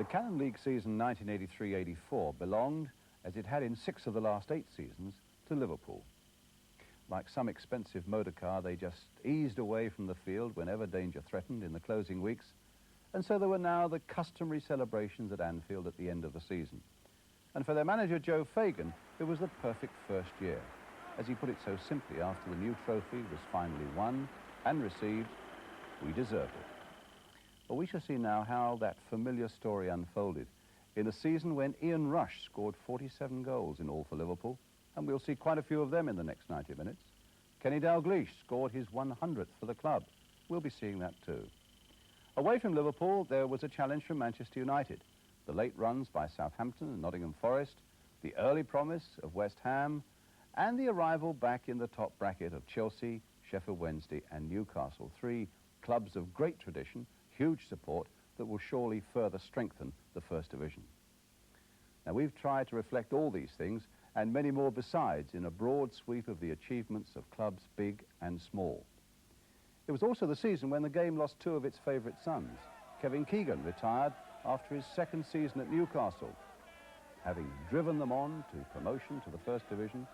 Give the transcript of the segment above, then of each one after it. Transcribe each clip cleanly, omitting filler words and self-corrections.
Canon League season 1983-84 belonged, as it had in 6 of the last 8 seasons, to Liverpool. Like some expensive motor car, they just eased away from the field whenever danger threatened in the closing weeks, and so there were now the customary celebrations at Anfield at the end of the season. And for their manager, Joe Fagan, it was the perfect first year. As he put it so simply, after the new trophy was finally won and received, we deserved it. Well, we shall see now how that familiar story unfolded in a season when Ian Rush scored 47 goals in all for Liverpool, and we'll see quite a few of them in the next 90 minutes. Kenny Dalglish scored his 100th for the club. We'll be seeing that too. Away from Liverpool, there was a challenge from Manchester United. The late runs by Southampton and Nottingham Forest, the early promise of West Ham, and the arrival back in the top bracket of Chelsea, Sheffield Wednesday and Newcastle. 3 clubs of great tradition, huge support that will surely further strengthen the First Division. Now, we've tried to reflect all these things and many more besides in a broad sweep of the achievements of clubs big and small. It was also the season when the game lost 2 of its favourite sons. Kevin Keegan retired after his 2nd season at Newcastle, having driven them on to promotion to the First Division.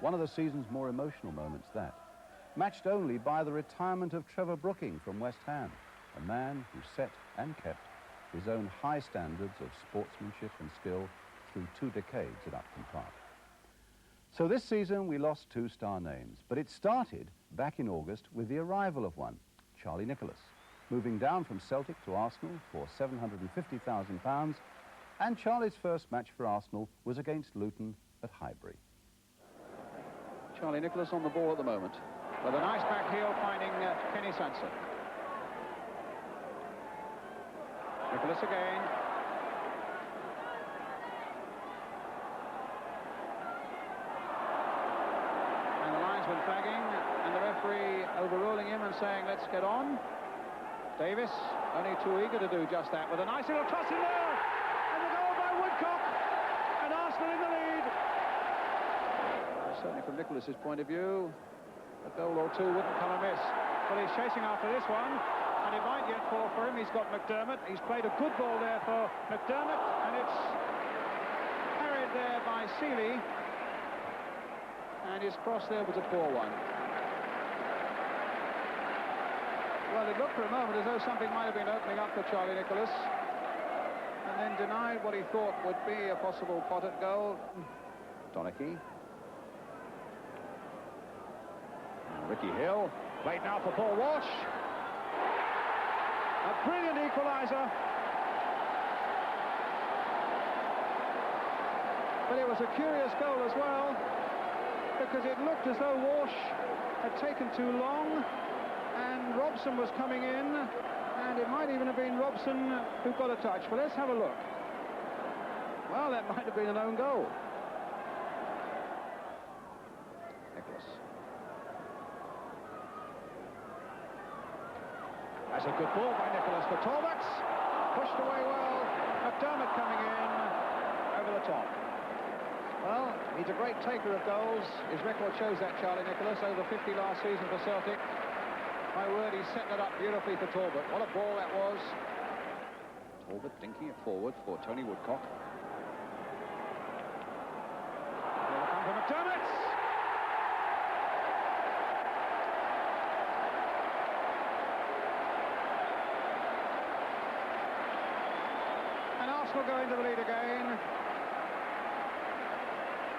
One of the season's more emotional moments, that, matched only by the retirement of Trevor Brooking from West Ham, a man who set and kept his own high standards of sportsmanship and skill through 2 decades at Upton Park. So this season we lost 2 star names, but it started back in August with the arrival of one, Charlie Nicholas, moving down from Celtic to Arsenal for £750,000, and Charlie's first match for Arsenal was against Luton at Highbury. Charlie Nicholas on the ball at the moment, with a nice back heel finding Kenny Sansom. Nicholas again. And the linesman flagging, and the referee overruling him and saying, let's get on. Davis, only too eager to do just that, with a nice little toss in there, and the goal by Woodcock, and Arsenal in the lead. Certainly from Nicholas's point of view, a goal or 2 wouldn't come amiss. Well, he's chasing after this one, and it might yet fall for him. He's got McDermott. He's played a good ball there for McDermott, and it's carried there by Seeley, and his cross there was a poor one. Well, it looked for a moment as though something might have been opening up for Charlie Nicholas, and then denied what he thought would be a possible pot at goal. Donachie. Ricky Hill, played now for Paul Walsh. A brilliant equaliser. But it was a curious goal as well, because it looked as though Walsh had taken too long, and Robson was coming in, and it might even have been Robson who got a touch. But let's have a look. Well, that might have been an own goal. Nicholas. That's a good ball by Nicholas for Talbot. Pushed away well. McDermott coming in over the top. Well, he's a great taker of goals. His record shows that, Charlie Nicholas, over 50 last season for Celtic. My word, he's setting it up beautifully for Talbot. What a ball that was. Talbot dinking it forward for Tony Woodcock. Here come for McDermott. And Arsenal go into the lead again.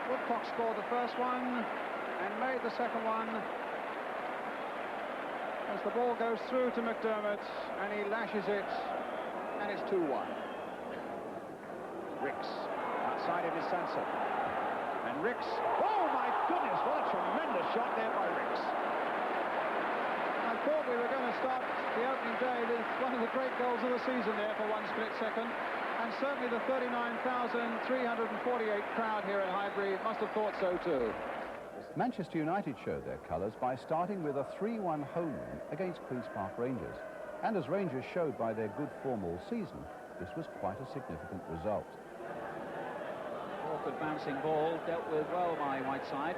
Woodcock scored the first one and made the second one as the ball goes through to McDermott, and he lashes it, and it's 2-1. Ricks, outside him is Sansom, and Ricks, oh my goodness, what a tremendous shot there by Ricks. I thought we were going to start the opening day with one of the great goals of the season there for one split second, and certainly the 39,348 crowd here at Highbury must have thought so too. Manchester United showed their colours by starting with a 3-1 home win against Queen's Park Rangers. And as Rangers showed by their good form all season, this was quite a significant result. Awkward bouncing ball, dealt with well by Whiteside.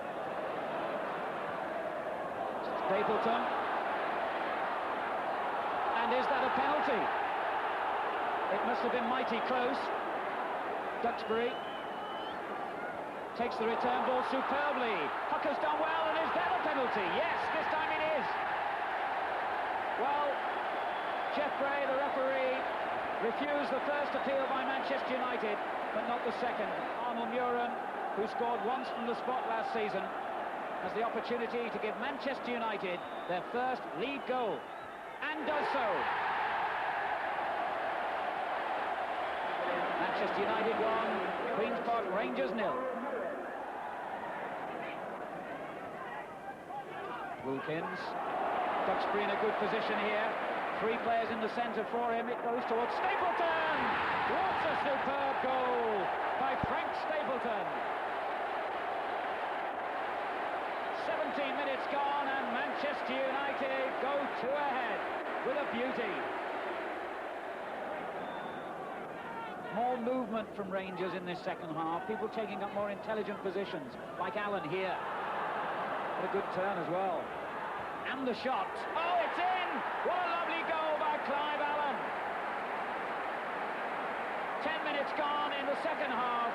Stapleton. And is that a penalty? It must have been mighty close. Duxbury takes the return ball superbly. Hucker's done well, and is that a penalty? Yes, this time it is. Well, Jeff Bray, the referee, refused the first appeal by Manchester United, but not the second. Arnold Muren, who scored once from the spot last season, has the opportunity to give Manchester United their first league goal, and does so. Manchester United 1, Queen's Park Rangers 0. Wilkins, Duxbury in a good position here. 3 players in the centre for him. It goes towards Stapleton. What a superb goal by Frank Stapleton. 17 minutes gone and Manchester United go 2 ahead with a beauty. More movement from Rangers in this second half. People taking up more intelligent positions, like Allen here. What a good turn as well. And the shot. Oh, it's in! What a lovely goal by Clive Allen. 10 minutes gone in the second half,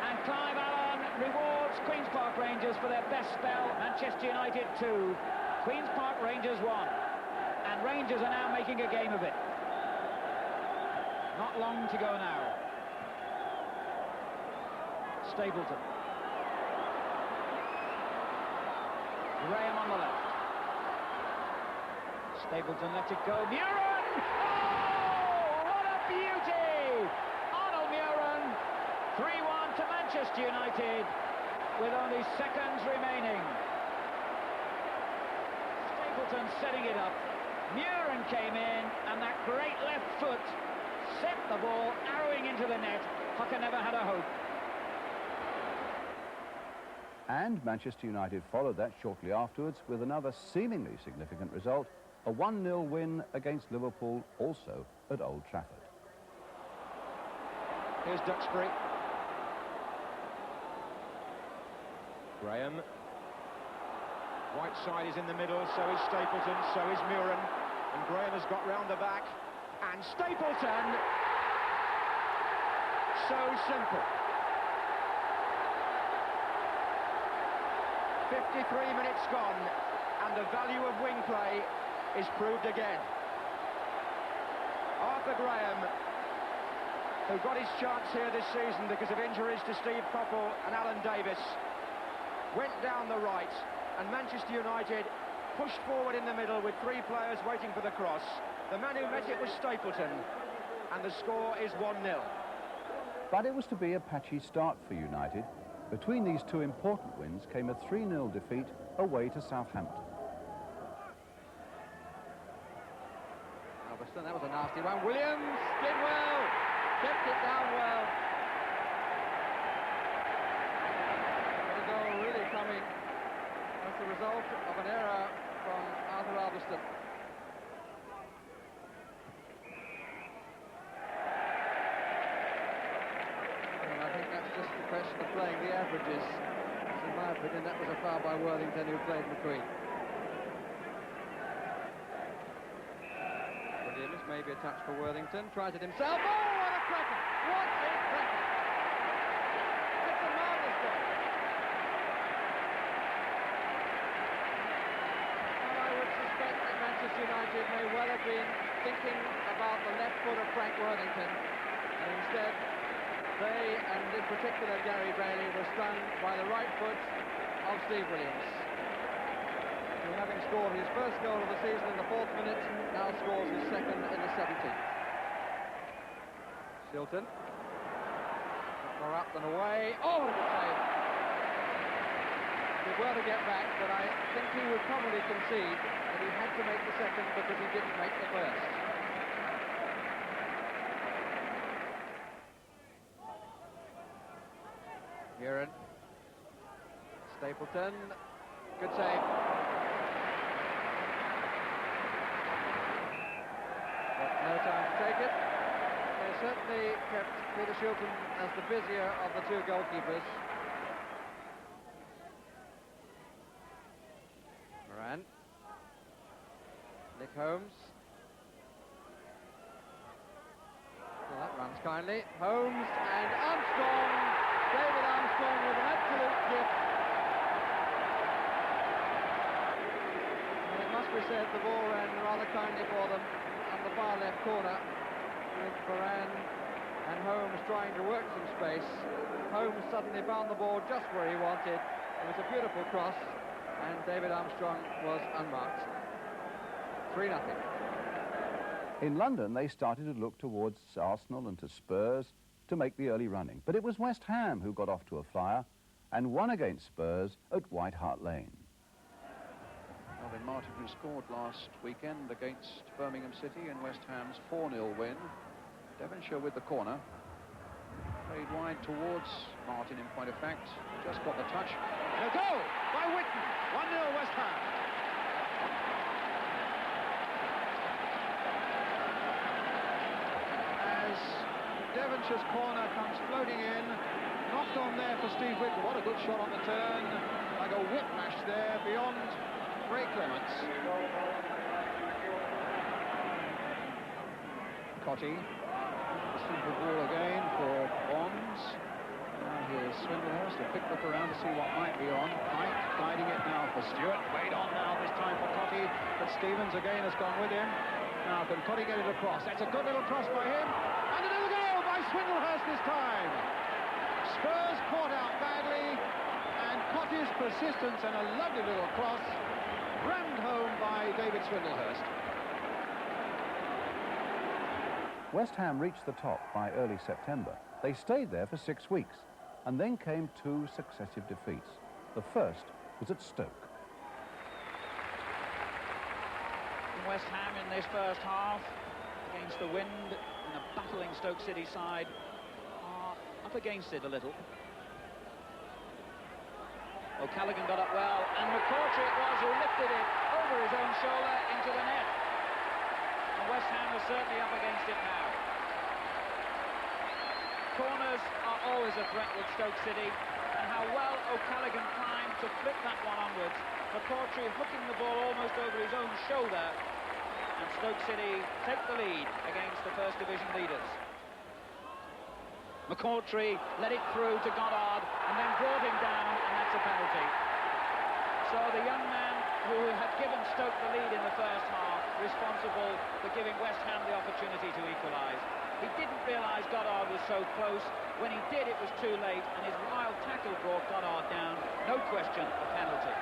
and Clive Allen rewards Queen's Park Rangers for their best spell. Manchester United 2, Queen's Park Rangers 1. And Rangers are now making a game of it. Not long to go now. Stapleton. Graham on the left. Stapleton lets it go. Muren! Oh, what a beauty! Arnold Muren, 3-1 to Manchester United with only seconds remaining. Stapleton setting it up. Muren came in, and that great left foot sent the ball arrowing into the net. Hucker never had a hope. And Manchester United followed that shortly afterwards with another seemingly significant result, a 1-0 win against Liverpool, also at Old Trafford. Here's Duxbury. Graham. Whiteside is in the middle, so is Stapleton, so is Muren. And Graham has got round the back. And Stapleton! So simple. 53 minutes gone, and the value of wing play is proved again. Arthur Graham, who got his chance here this season because of injuries to Steve Coppell and Alan Davis, went down the right, and Manchester United pushed forward in the middle with 3 players waiting for the cross. The man who met it was Stapleton, and the score is 1-0. But it was to be a patchy start for United. Between these 2 important wins came a 3-0 defeat away to Southampton. Alveston, that was a nasty one. Williams did well, kept it down well. The goal really coming as the result of an error from Arthur Alveston. Just a question of playing the averages. In my opinion, that was a foul by Worthington, who played McQueen. Williams, maybe a touch for Worthington, tries it himself. Oh, what a cracker! What a cracker! It's a marvellous goal. And I would suspect that Manchester United may well have been thinking about the left foot of Frank Worthington, and instead they, and in particular Gary Bailey, were stung by the right foot of Steve Williams, who, having scored his first goal of the season in the 4th minute, now scores his second in the 17th. Shilton. More up than away. Oh, what a good save. Did well to get back, but I think he would probably concede that he had to make the second because he didn't make the first. Muren. Stapleton. Good save. But no time to take it. They certainly kept Peter Shilton as the busier of the 2 goalkeepers. Moran. Nick Holmes. Well, kindly. Holmes and Armstrong. David Armstrong with an absolute gift. And it must be said the ball ran rather kindly for them on the far left corner, with Varane and Holmes trying to work some space. Holmes suddenly found the ball just where he wanted. It was a beautiful cross, and David Armstrong was unmarked. 3-0. In London, they started to look towards Arsenal and to Spurs to make the early running. But it was West Ham who got off to a flyer and won against Spurs at White Hart Lane. Robin Martin, who scored last weekend against Birmingham City in West Ham's 4-0 win. Devonshire with the corner. Played wide towards Martin, in point of fact. Just got the touch. And a goal by Whitten. 1-0 West Ham. As Devonshire's corner comes floating in. Knocked on there for Steve Whitten. What a good shot on the turn. Like a whiplash there beyond Ray Clements. Cotty. Simple ball again for Bonds. Now here's Swindlehurst to pick look around to see what might be on. Pike guiding it now for Stewart. Played on now this time for Cotty, but Stevens again has gone with him. Now can Cotty get it across? That's a good little cross by him. And another goal by Swindlehurst this time. Spurs caught out badly, and Cotty's persistence and a lovely little cross rammed home by David Swindlehurst. West Ham reached the top by early September. They stayed there for 6 weeks, and then came 2 successive defeats. The first was at Stoke. West Ham in this first half, against the wind, and a battling Stoke City side are up against it a little. O'Callaghan got up well, and McCourtry it was who lifted it over his own shoulder into the net. And West Ham are certainly up against it now. Corners are always a threat with Stoke City, and how well O'Callaghan climbed to flip that one onwards. McCourtry hooking the ball almost over his own shoulder, and Stoke City take the lead against the First Division leaders. McCourtry let it through to Goddard and then brought him down, and that's a penalty. So the young man who had given Stoke the lead in the first half, responsible for giving West Ham the opportunity to equalise. He didn't realise Goddard was so close. When he did, it was too late, and his wild tackle brought Goddard down. No question, a penalty.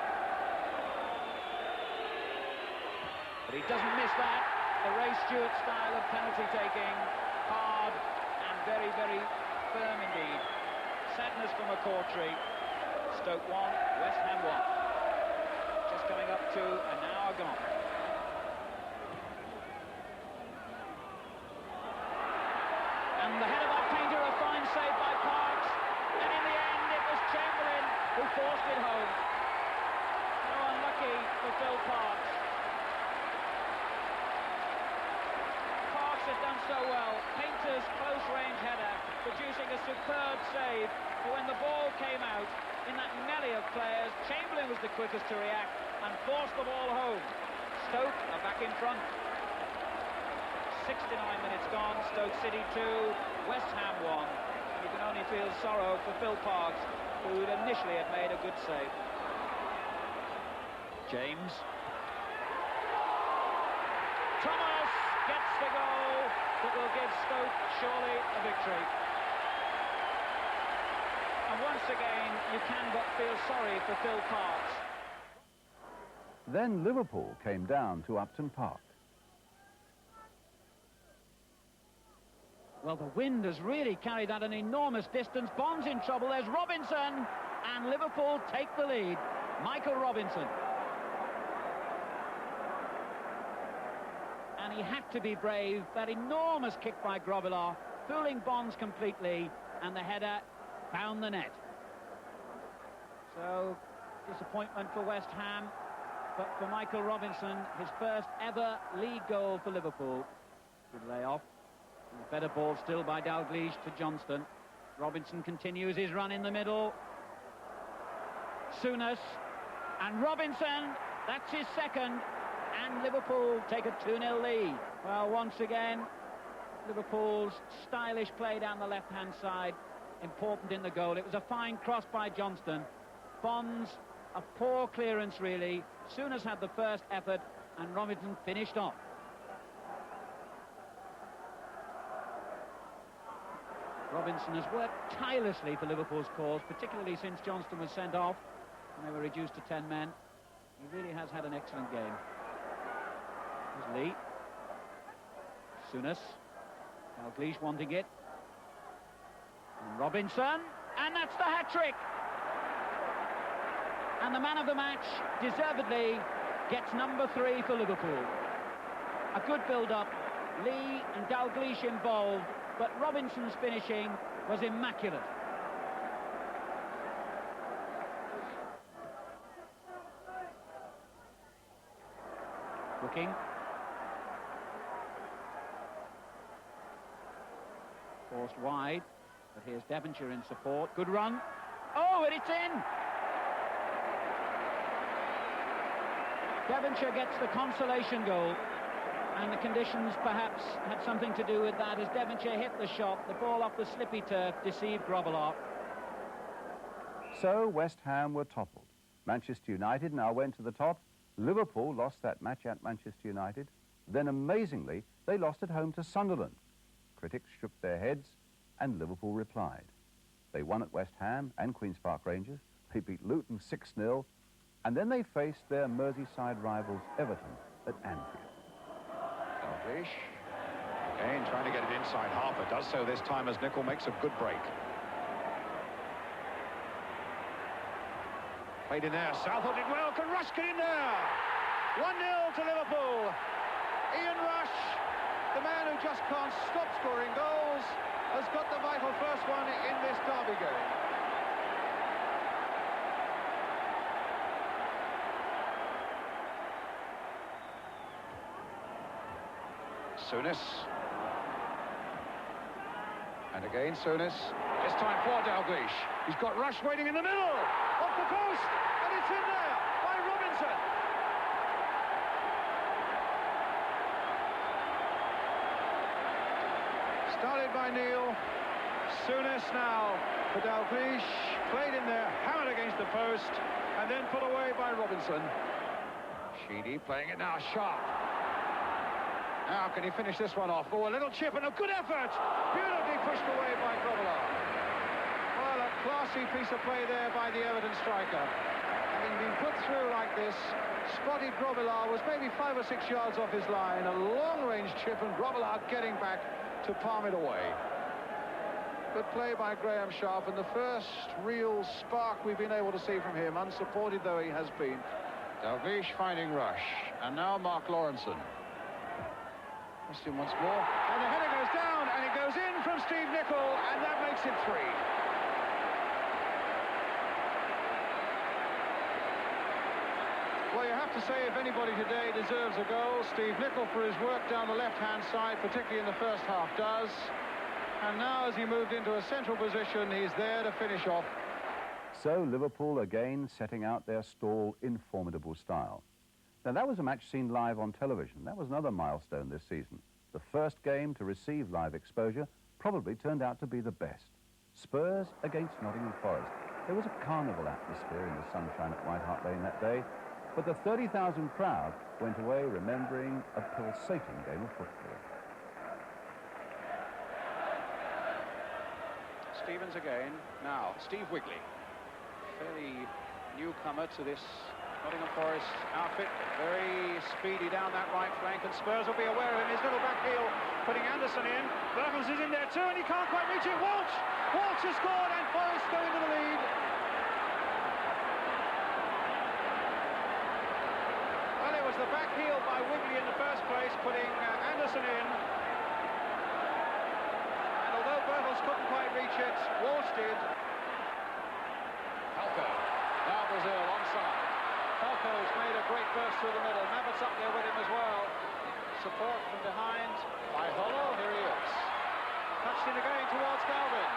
But he doesn't miss that. The Ray Stewart style of penalty taking, hard and very, very firm indeed. Sadness for McCourtry. Stoke 1, West Ham 1. Just coming up to an hour gone. And the header by Painter, a fine save by Parks. And in the end, it was Chamberlain who forced it home. So unlucky for Phil Parks. Parks had done so well. Painter's close-range header, producing a superb save. But when the ball came out, in that melee of players, Chamberlain was the quickest to react and forced the ball home. Stoke are back in front. 69 minutes gone, Stoke City 2, West Ham 1. You can only feel sorrow for Phil Parks, who initially had made a good save. James. Thomas gets the goal that will give Stoke surely a victory. And once again, you can but feel sorry for Phil Parks. Then Liverpool came down to Upton Park. Well, the wind has really carried that an enormous distance. Bond's in trouble. There's Robinson, and Liverpool take the lead. Michael Robinson. And he had to be brave. That enormous kick by Grobbelaar, fooling Bonds completely, and the header found the net. So, disappointment for West Ham, but for Michael Robinson, his first ever league goal for Liverpool. Good lay-off. And a better ball still by Dalglish to Johnston. Robinson continues his run in the middle. Souness and Robinson, that's his second, and Liverpool take a 2-0 lead. Well, once again, Liverpool's stylish play down the left-hand side important in the goal. It was a fine cross by Johnston. Bonds, a poor clearance really. Souness had the first effort and Robinson finished off. Robinson has worked tirelessly for Liverpool's cause, particularly since Johnston was sent off and they were reduced to 10 men. He really has had an excellent game. Here's Lee. Souness. Dalglish wanting it. And Robinson. And that's the hat-trick! And the man of the match, deservedly, gets number 3 for Liverpool. A good build-up. Lee and Dalglish involved, but Robinson's finishing was immaculate. Looking. Forced wide, but here's Devonshire in support. Good run. Oh, and it's in! Devonshire gets the consolation goal, and the conditions perhaps had something to do with that. As Devonshire hit the shot, the ball off the slippy turf deceived Grobbelaar. So West Ham were toppled. Manchester United now went to the top. Liverpool lost that match at Manchester United. Then, amazingly, they lost at home to Sunderland. Critics shook their heads, and Liverpool replied. They won at West Ham and Queen's Park Rangers. They beat Luton 6-0, and then they faced their Merseyside rivals Everton at Anfield. Dalglish, again trying to get it inside. Harper does so this time as Nicol makes a good break. Played in there, Southall did well, can Rush get in there? 1-0 to Liverpool. Ian Rush, the man who just can't stop scoring goals, has got the vital first one in this derby game. Souness. And again Souness. This time for Dalglish. He's got Rush waiting in the middle. Off the post. And it's in there by Robinson. Started by Neil. Souness now for Dalglish. Played in there, hammered against the post, and then put away by Robinson. Sheedy playing it now, sharp. Now can he finish this one off? Oh, a little chip and a good effort. Beautifully pushed away by Grobbelaar. Well, a classy piece of play there by the Everton striker. Having been put through like this, spotted Grobbelaar, was maybe 5 or 6 yards off his line. A long-range chip and Grobbelaar getting back to palm it away. Good play by Graham Sharp, and the first real spark we've been able to see from him, unsupported though he has been. Dalglish finding Rush, and now Mark Lawrenson. Him once more, and the header goes down, and it goes in from Steve Nicol, and that makes it 3. Well, you have to say, if anybody today deserves a goal, Steve Nicol, for his work down the left-hand side, particularly in the first half, does. And now, as he moved into a central position, he's there to finish off. So Liverpool again setting out their stall in formidable style. Now, that was a match seen live on television. That was another milestone this season. The first game to receive live exposure probably turned out to be the best. Spurs against Nottingham Forest. There was a carnival atmosphere in the sunshine at White Hart Lane that day, but the 30,000 crowd went away remembering a pulsating game of football. Stevens again. Now, Steve Wigley. Fairly newcomer to this Nottingham Forest outfit, very speedy down that right flank, and Spurs will be aware of him. His little back heel putting Anderson in. Bertels is in there too, and he can't quite reach it. Walsh has scored, and Forest go into the lead. Well, it was the back heel by Wigley in the first place, putting Anderson in. And although Bertels couldn't quite reach it, Walsh did. Falco, now Brazil onside. Falco's made a great burst through the middle. Mabbott's up there with him as well. Support from behind by Hollow. Here he is. Touched in again towards Galvin.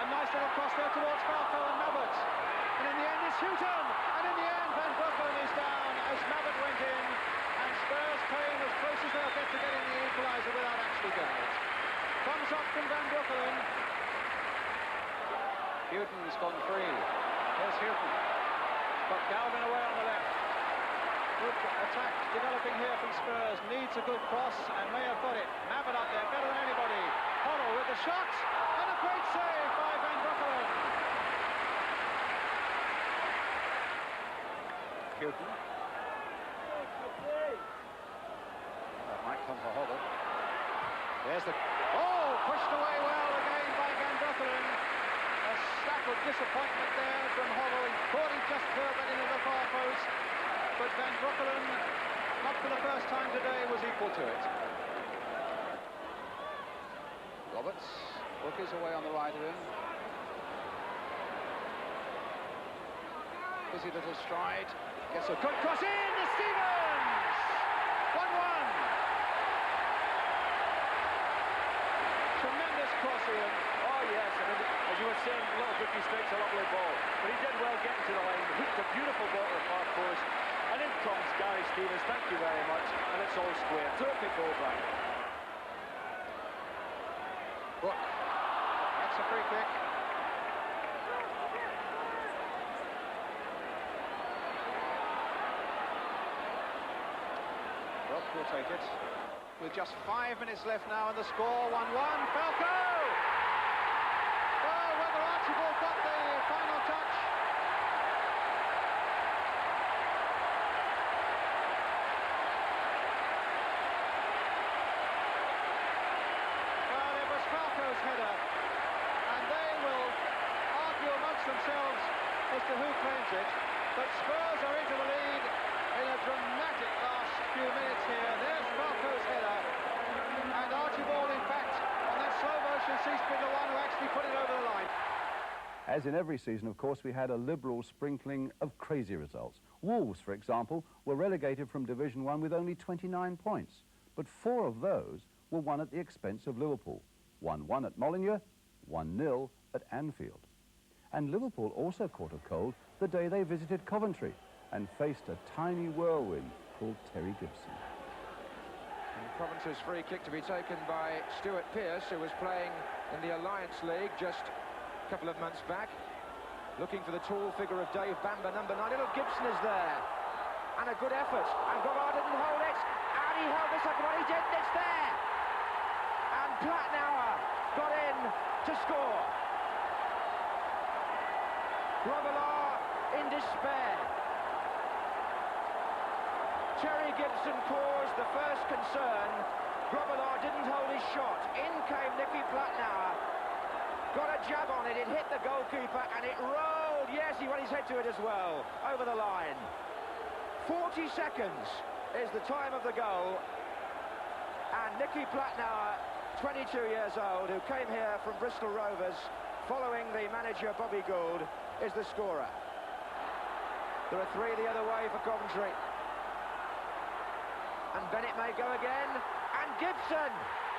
A nice little cross there towards Falco and Mabbott. And in the end it's Houghton. And in the end Van Breukelen is down as Mabbott went in. And Spurs came as close as they'll get to getting the equaliser without actually getting it. shot from Van Broekelen. Houghton's gone free. There's Houghton. Got Galvin away on the left. Good attack developing here from Spurs. Needs a good cross and may have got it. Mabbutt up there, better than anybody. Hoddle with the shot and a great save by Van Broekelen. Houghton. That might come for Hoddle. There's the... Oh, pushed away well again by Van Broekelen. A slap of disappointment there from Hoddle. He thought he just curved that into the far post. But Van Broekelen, not for the first time today, was equal to it. Roberts, Hook is away on the right of him. Busy little stride. Gets a good cross in to Stevens! 1-1. Tremendous cross, Ian. Oh, yes, I mean, as you were saying, a lot of rookie strikes a lovely ball. But he did well getting to the line, hooked a beautiful ball to the far post. And in comes Gary Stevens, thank you very much. And it's all square. Terrific goal, Brian. Hook. That's a free kick. Rock will take it. With just 5 minutes left now and the score 1-1. Falco! Oh, whether Archibald got the final touch. Well, it was Falco's header. And they will argue amongst themselves as to who claims it. But Spurs are into the lead in a dramatic last few minutes here. There's Falco's header. And Archibald, in fact, on that slow motion, seems to be the one who actually put it over the line. As in every season, of course, we had a liberal sprinkling of crazy results. Wolves, for example, were relegated from Division 1 with only 29 points. But 4 of those were won at the expense of Liverpool. 1-1 at Molineux, 1-0 at Anfield. And Liverpool also caught a cold the day they visited Coventry and faced a tiny whirlwind called Terry Gibson. And Coventry's free kick to be taken by Stuart Pearce, who was playing in the Alliance League just a couple of months back. Looking for the tall figure of Dave Bamber, number 9. Little Gibson is there. And a good effort. And Gavard didn't hold it. And he held the second one. He did. It's there. And Plattenauer got in to score. Grobbelaar in despair. Terry Gibson caused the first concern. Grobbelaar didn't hold his shot. In came Nicky Plattenauer. Got a jab on it. It hit the goalkeeper and it rolled. Yes, he went his head to it as well. Over the line. 40 seconds is the time of the goal. And Nicky Plattenauer, 22 years old, who came here from Bristol Rovers following the manager Bobby Gould, is the scorer. There are 3 the other way for Coventry. And Bennett may go again. And Gibson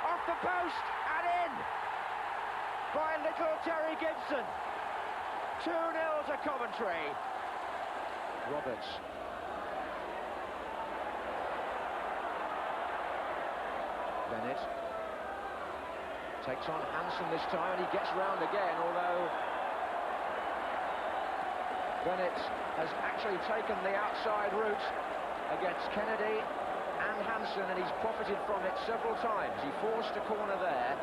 off the post and in by little Terry Gibson. 2-0 to Coventry. Roberts. Bennett takes on Hansen this time and he gets round again, although Bennett has actually taken the outside route against Kennedy and Hansen, and he's profited from it several times. He forced a corner there,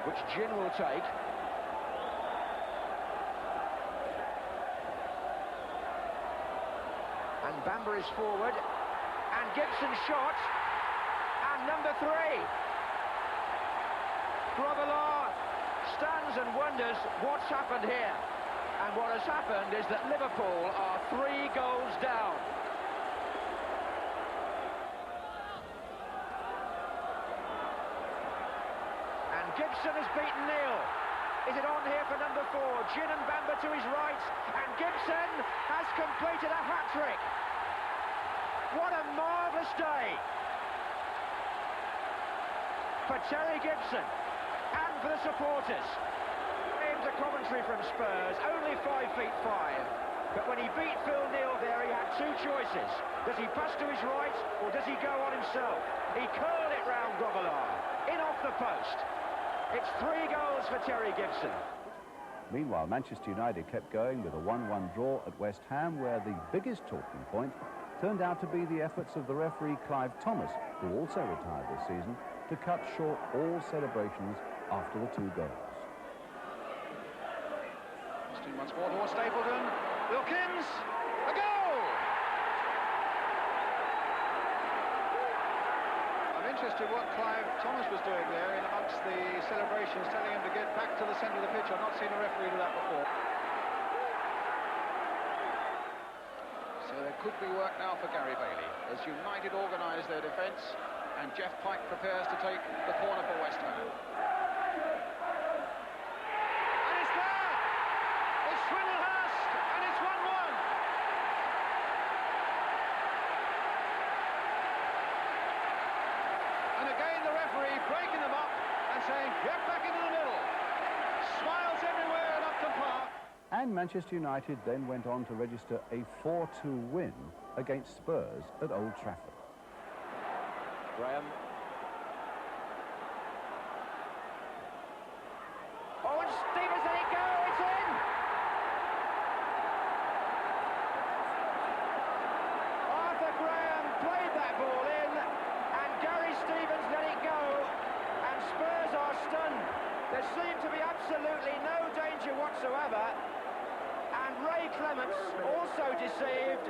which Gin will take. And Bamber is forward, and Gibson shot, and number 3. Grobbelaar stands and wonders what's happened here. And what has happened is that Liverpool are 3 goals down. Gibson has beaten Neil. Is it on here for number 4? Gin and Bamber to his right, and Gibson has completed a hat-trick. What a marvellous day for Terry Gibson and for the supporters. Into Coventry from Spurs, only 5'5". But when he beat Phil Neal there, he had 2 choices. Does he pass to his right, or does he go on himself? He curled it round Grobbelaar the post. It's 3 goals for Terry Gibson. Meanwhile, Manchester United kept going with a 1-1 draw at West Ham, where the biggest talking point turned out to be the efforts of the referee Clive Thomas, who also retired this season, to cut short all celebrations after the 2 goals. Once more towards Stapleton. Wilkins, a goal! I'm interested what Clive Thomas was doing there in amongst the celebrations, telling him to get back to the centre of the pitch. I've not seen a referee do that before. So there could be work now for Gary Bailey as United organise their defence and Jeff Pike prepares to take the corner for West Ham. Breaking them up and saying, get back into the middle. Smiles everywhere at Upton Park. And Manchester United then went on to register a 4-2 win against Spurs at Old Trafford. Graham. Oh, and Stevens, let it go, it's in! Arthur Graham played that ball in, and Gary Stevens let it go. Spurs are stunned. There seemed to be absolutely no danger whatsoever. And Ray Clements also deceived.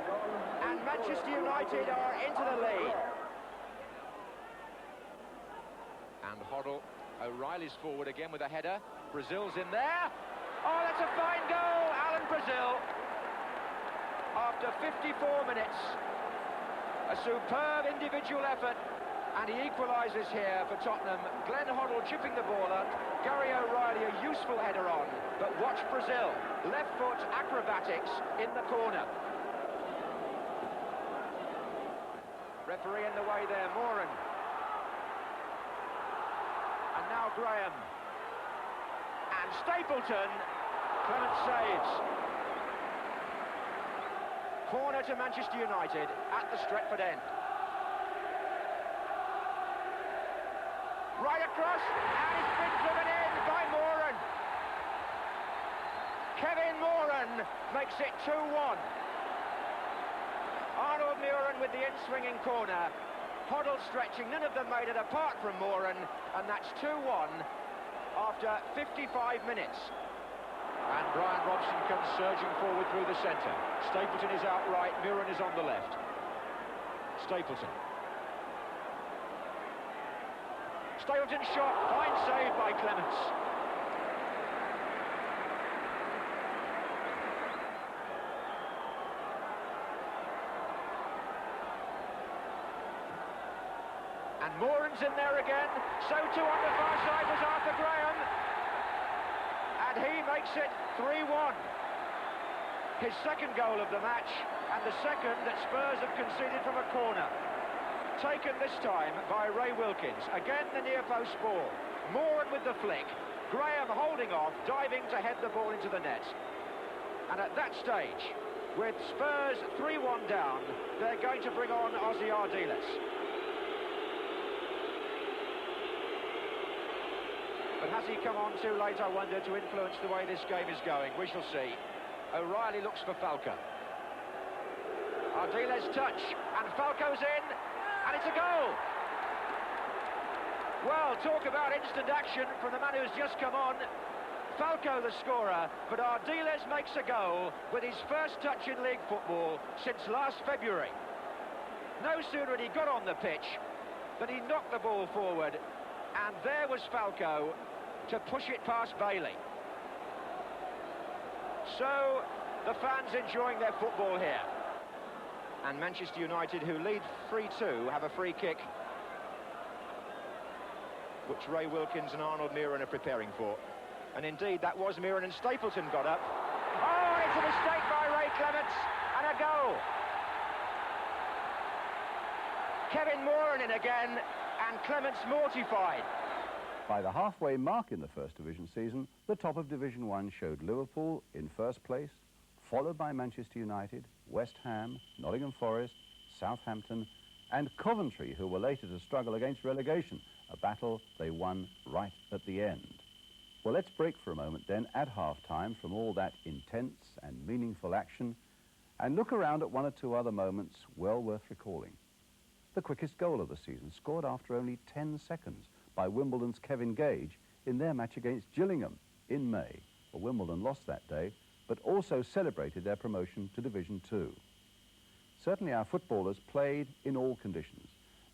And Manchester United are into the lead. And Hoddle. O'Reilly's forward again with a header. Brazil's in there. Oh, that's a fine goal, Alan Brazil. After 54 minutes. A superb individual effort. And he equalises here for Tottenham. Glenn Hoddle chipping the ball up. Gary O'Reilly, a useful header on. But watch Brazil. Left foot acrobatics in the corner. Referee in the way there, Moran. And now Graham. And Stapleton. Clement saves. Corner to Manchester United at the Stretford end. Right across, and it's been driven in by Moran. Kevin Moran makes it 2-1. Arnold Muren with the in-swinging corner. Hoddle stretching, none of them made it apart from Moran, and that's 2-1 after 55 minutes. And Brian Robson comes surging forward through the centre. Stapleton is out right, Muren is on the left. Stapleton. Stapleton shot, fine save by Clements. And Moran's in there again, so too on the far side was Arthur Graham. And he makes it 3-1. His second goal of the match, and the second that Spurs have conceded from a corner. Taken this time by Ray Wilkins. Again the near post ball. Moran with the flick. Graham holding off, diving to head the ball into the net. And at that stage, with Spurs 3-1 down, they're going to bring on Ossie Ardiles. But has he come on too late, I wonder, to influence the way this game is going? We shall see. O'Reilly looks for Falco. Ardiles touch, and Falco's in. And it's a goal! Well, talk about instant action from the man who's just come on. Falco the scorer, but Ardiles makes a goal with his first touch in league football since last February. No sooner had he got on the pitch than he knocked the ball forward, and there was Falco to push it past Bailey. So, the fans enjoying their football here. And Manchester United, who lead 3-2, have a free kick, which Ray Wilkins and Arnold Muren are preparing for. And indeed, that was Muren, and Stapleton got up. Oh, it's a mistake by Ray Clements, and a goal. Kevin Moran in again, and Clements mortified. By the halfway mark in the First Division season, the top of Division 1 showed Liverpool in first place, followed by Manchester United, West Ham, Nottingham Forest, Southampton, and Coventry, who were later to struggle against relegation. a battle they won right at the end. Well, let's break for a moment then at half-time from all that intense and meaningful action and look around at one or two other moments well worth recalling. The quickest goal of the season, scored after only 10 seconds by Wimbledon's Kevin Gage in their match against Gillingham in May. Well, Wimbledon lost that day, but also celebrated their promotion to Division 2. Certainly our footballers played in all conditions.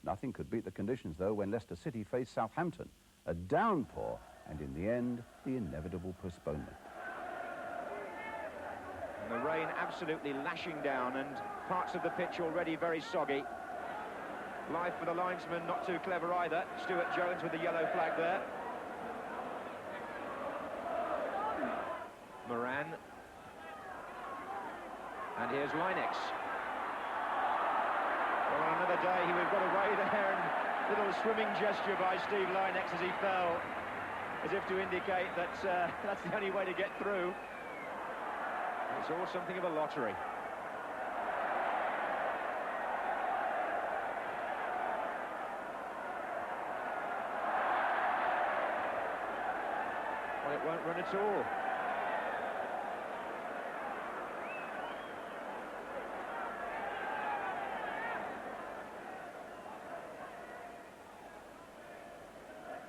Nothing could beat the conditions, though, when Leicester City faced Southampton. A downpour, and in the end, the inevitable postponement. And the rain absolutely lashing down, and parts of the pitch already very soggy. Life for the linesman, not too clever either. Stuart Jones with the yellow flag there. Moran. And here's Lynex. Well, on another day, we've got away there, and little swimming gesture by Steve Lynex as he fell, as if to indicate that that's the only way to get through. It's all something of a lottery. Well, it won't run at all.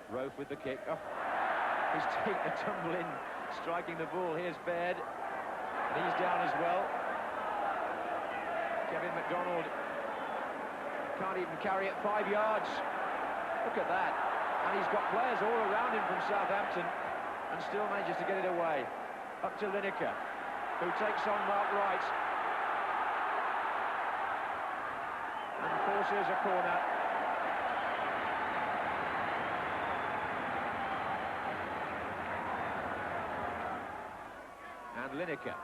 Rofe with the kick. Oh, he's taking a tumble in, striking the ball. Here's Baird, and he's down as well. Kevin McDonald can't even carry it 5 yards. Look at that. And he's got players all around him from Southampton and still manages to get it away. Up to Lineker, who takes on Mark Wright and forces a corner. And Lineker.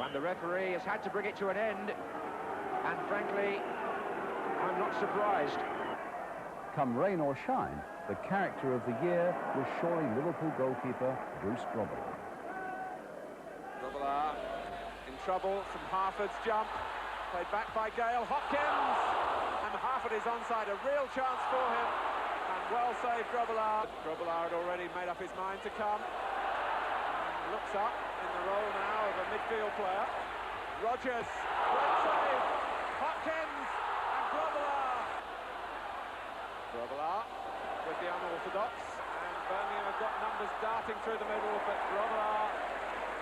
And the referee has had to bring it to an end, and frankly, I'm not surprised. Come rain or shine, the character of the year was surely Liverpool goalkeeper Bruce Grobbelaar. Grobbelaar in trouble from Harford's jump, played back by Gale. Hopkins, and Harford is onside, a real chance for him, and well saved Grobbelaar. Grobbelaar had already made up his mind to come, and looks up in the role now of a midfield player. Rodgers, great save, Hopkins and Grobbelaar. Grobbelaar with the unorthodox, and Birmingham have got numbers darting through the middle, but Grobbelaar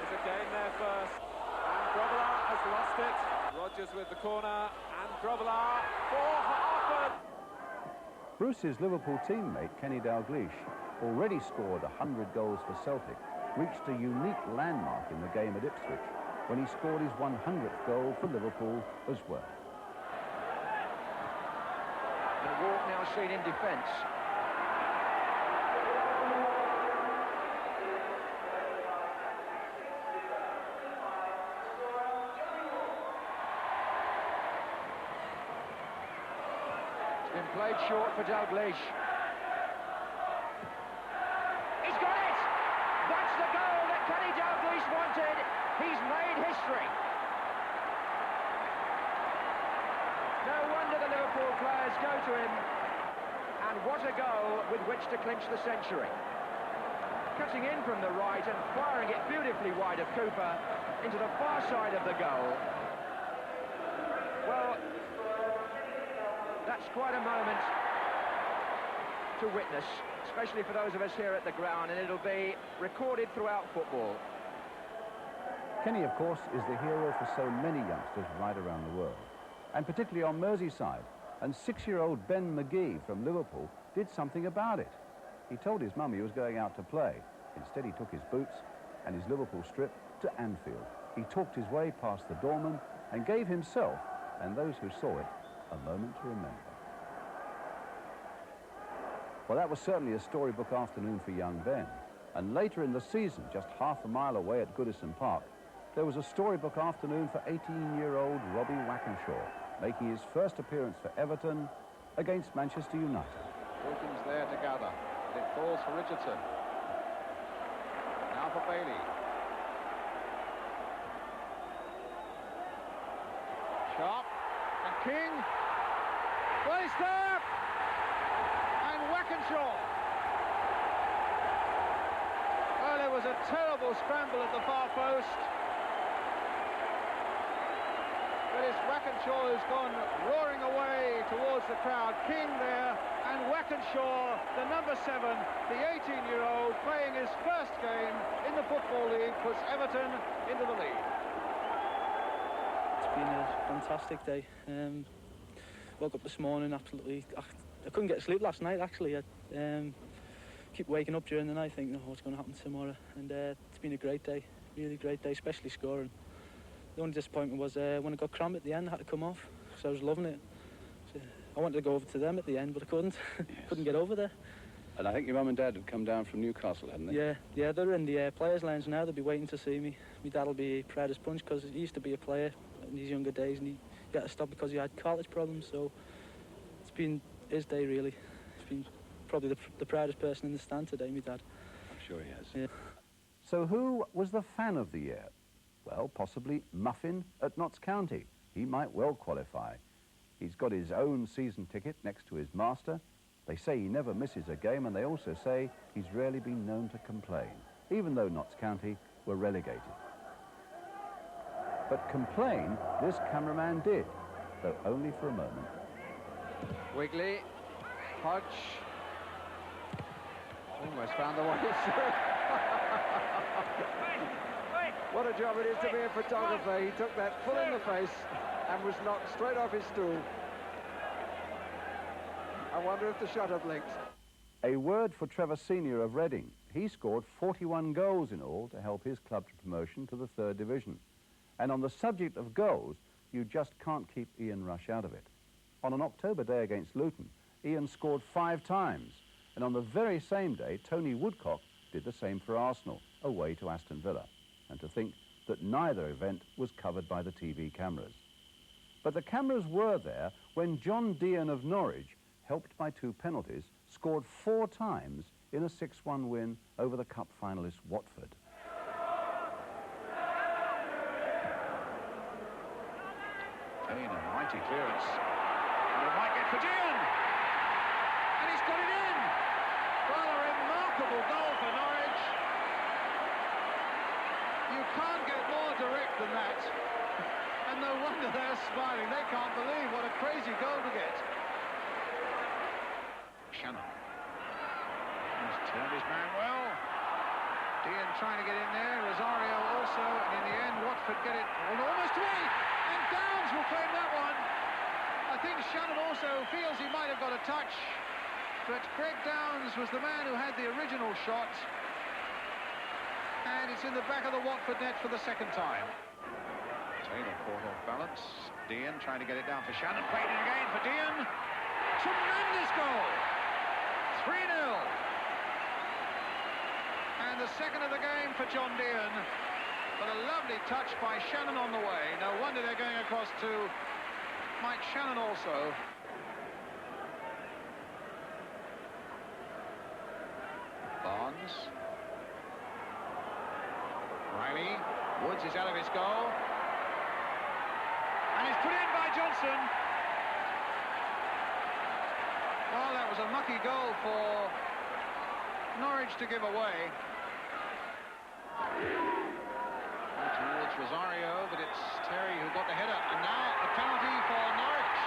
is again there first, and Grobbelaar has lost it. Rodgers with the corner, and Grobbelaar for Harford. Bruce's Liverpool teammate Kenny Dalglish, already scored 100 goals for Celtic, reached a unique landmark in the game at Ipswich when he scored his 100th goal for Liverpool as well. And Walk now seen in defence. It's been played short for Dalglish. He's got it! That's the goal that Kenny Dalglish wanted. He's made history. No wonder the Liverpool players go to him. And what a goal with which to clinch the century. Cutting in from the right and firing it beautifully wide of Cooper into the far side of the goal. Well, that's quite a moment to witness, especially for those of us here at the ground, and it'll be recorded throughout football. Kenny, of course, is the hero for so many youngsters right around the world, and particularly on Merseyside. And 6-year-old Ben McGee from Liverpool did something about it. He told his mum he was going out to play. Instead, he took his boots and his Liverpool strip to Anfield. He talked his way past the doorman and gave himself, and those who saw it, a moment to remember. Well, that was certainly a storybook afternoon for young Ben. And later in the season, just half a mile away at Goodison Park, there was a storybook afternoon for 18-year-old Robbie Wackenshaw, making his first appearance for Everton against Manchester United. Wilkins there to gather. It falls for Richardson. Now for Bailey. Sharp and King. Placed there! And Wackenshaw. Well, it was a terrible scramble at the far post. But it's Wackenshaw who's gone roaring away towards the crowd. King there, and Wackenshaw, the number 7, the 18-year-old, playing his first game in the Football League, puts Everton into the lead. It's been a fantastic day. Woke up this morning absolutely... I couldn't get to sleep last night, actually. I keep waking up during the night thinking, oh, what's going to happen tomorrow? And it's been a great day, really great day, especially scoring. The only disappointment was when I got cramp at the end, I had to come off, so I was loving it. So I wanted to go over to them at the end, but I couldn't. Yes. Couldn't get over there. And I think your mum and dad had come down from Newcastle, hadn't they? Yeah, they're in the players' lounge now. They'll be waiting to see me. My dad will be proud as punch because he used to be a player in his younger days, and he had to stop because he had cartilage problems. So it's been his day, really. He's been probably the proudest person in the stand today, my dad. I'm sure he has. Yeah. So who was the fan of the year? Well, possibly Muffin at Notts County. He might well qualify. He's got his own season ticket next to his master. They say he never misses a game, and they also say he's rarely been known to complain, even though Notts County were relegated. But complain, this cameraman did, though only for a moment. Wigley, Hodge, almost found the way through. What a job it is to be a photographer. He took that full in the face and was knocked straight off his stool. I wonder if the shutter blinked. A word for Trevor Senior of Reading. He scored 41 goals in all to help his club to promotion to the 3rd Division. And on the subject of goals, you just can't keep Ian Rush out of it. On an October day against Luton, Ian scored 5 times. And on the very same day, Tony Woodcock did the same for Arsenal, away to Aston Villa. And to think that neither event was covered by the TV cameras. But the cameras were there when John Deehan of Norwich, helped by 2 penalties, scored 4 times in a 6-1 win over the Cup finalist Watford. Kane, a mighty clearance. And it might get for Deehan! And he's got it in! Well, a remarkable goal for Norwich. You can't get more direct than that. And no wonder they're smiling. They can't believe what a crazy goal to get. Shannon. He's turned his man well. Deehan trying to get in there. Rosario also. And in the end, Watford get it almost away. And Downs will claim that one. I think Shannon also feels he might have got a touch. But Greg Downs was the man who had the original shot. And it's in the back of the Watford net for the 2nd time. Taylor caught off balance. Deehan trying to get it down for Shannon. Played it again for Deehan. Tremendous goal. 3-0. And the 2nd of the game for John Deehan. But a lovely touch by Shannon on the way. No wonder they're going across to Mike Shannon also. Barnes. Riley. Woods is out of his goal. And it's put in by Johnson. Well, that was a mucky goal for Norwich to give away. Towards Rosario, but it's Terry who got the header. And now the penalty for Norwich.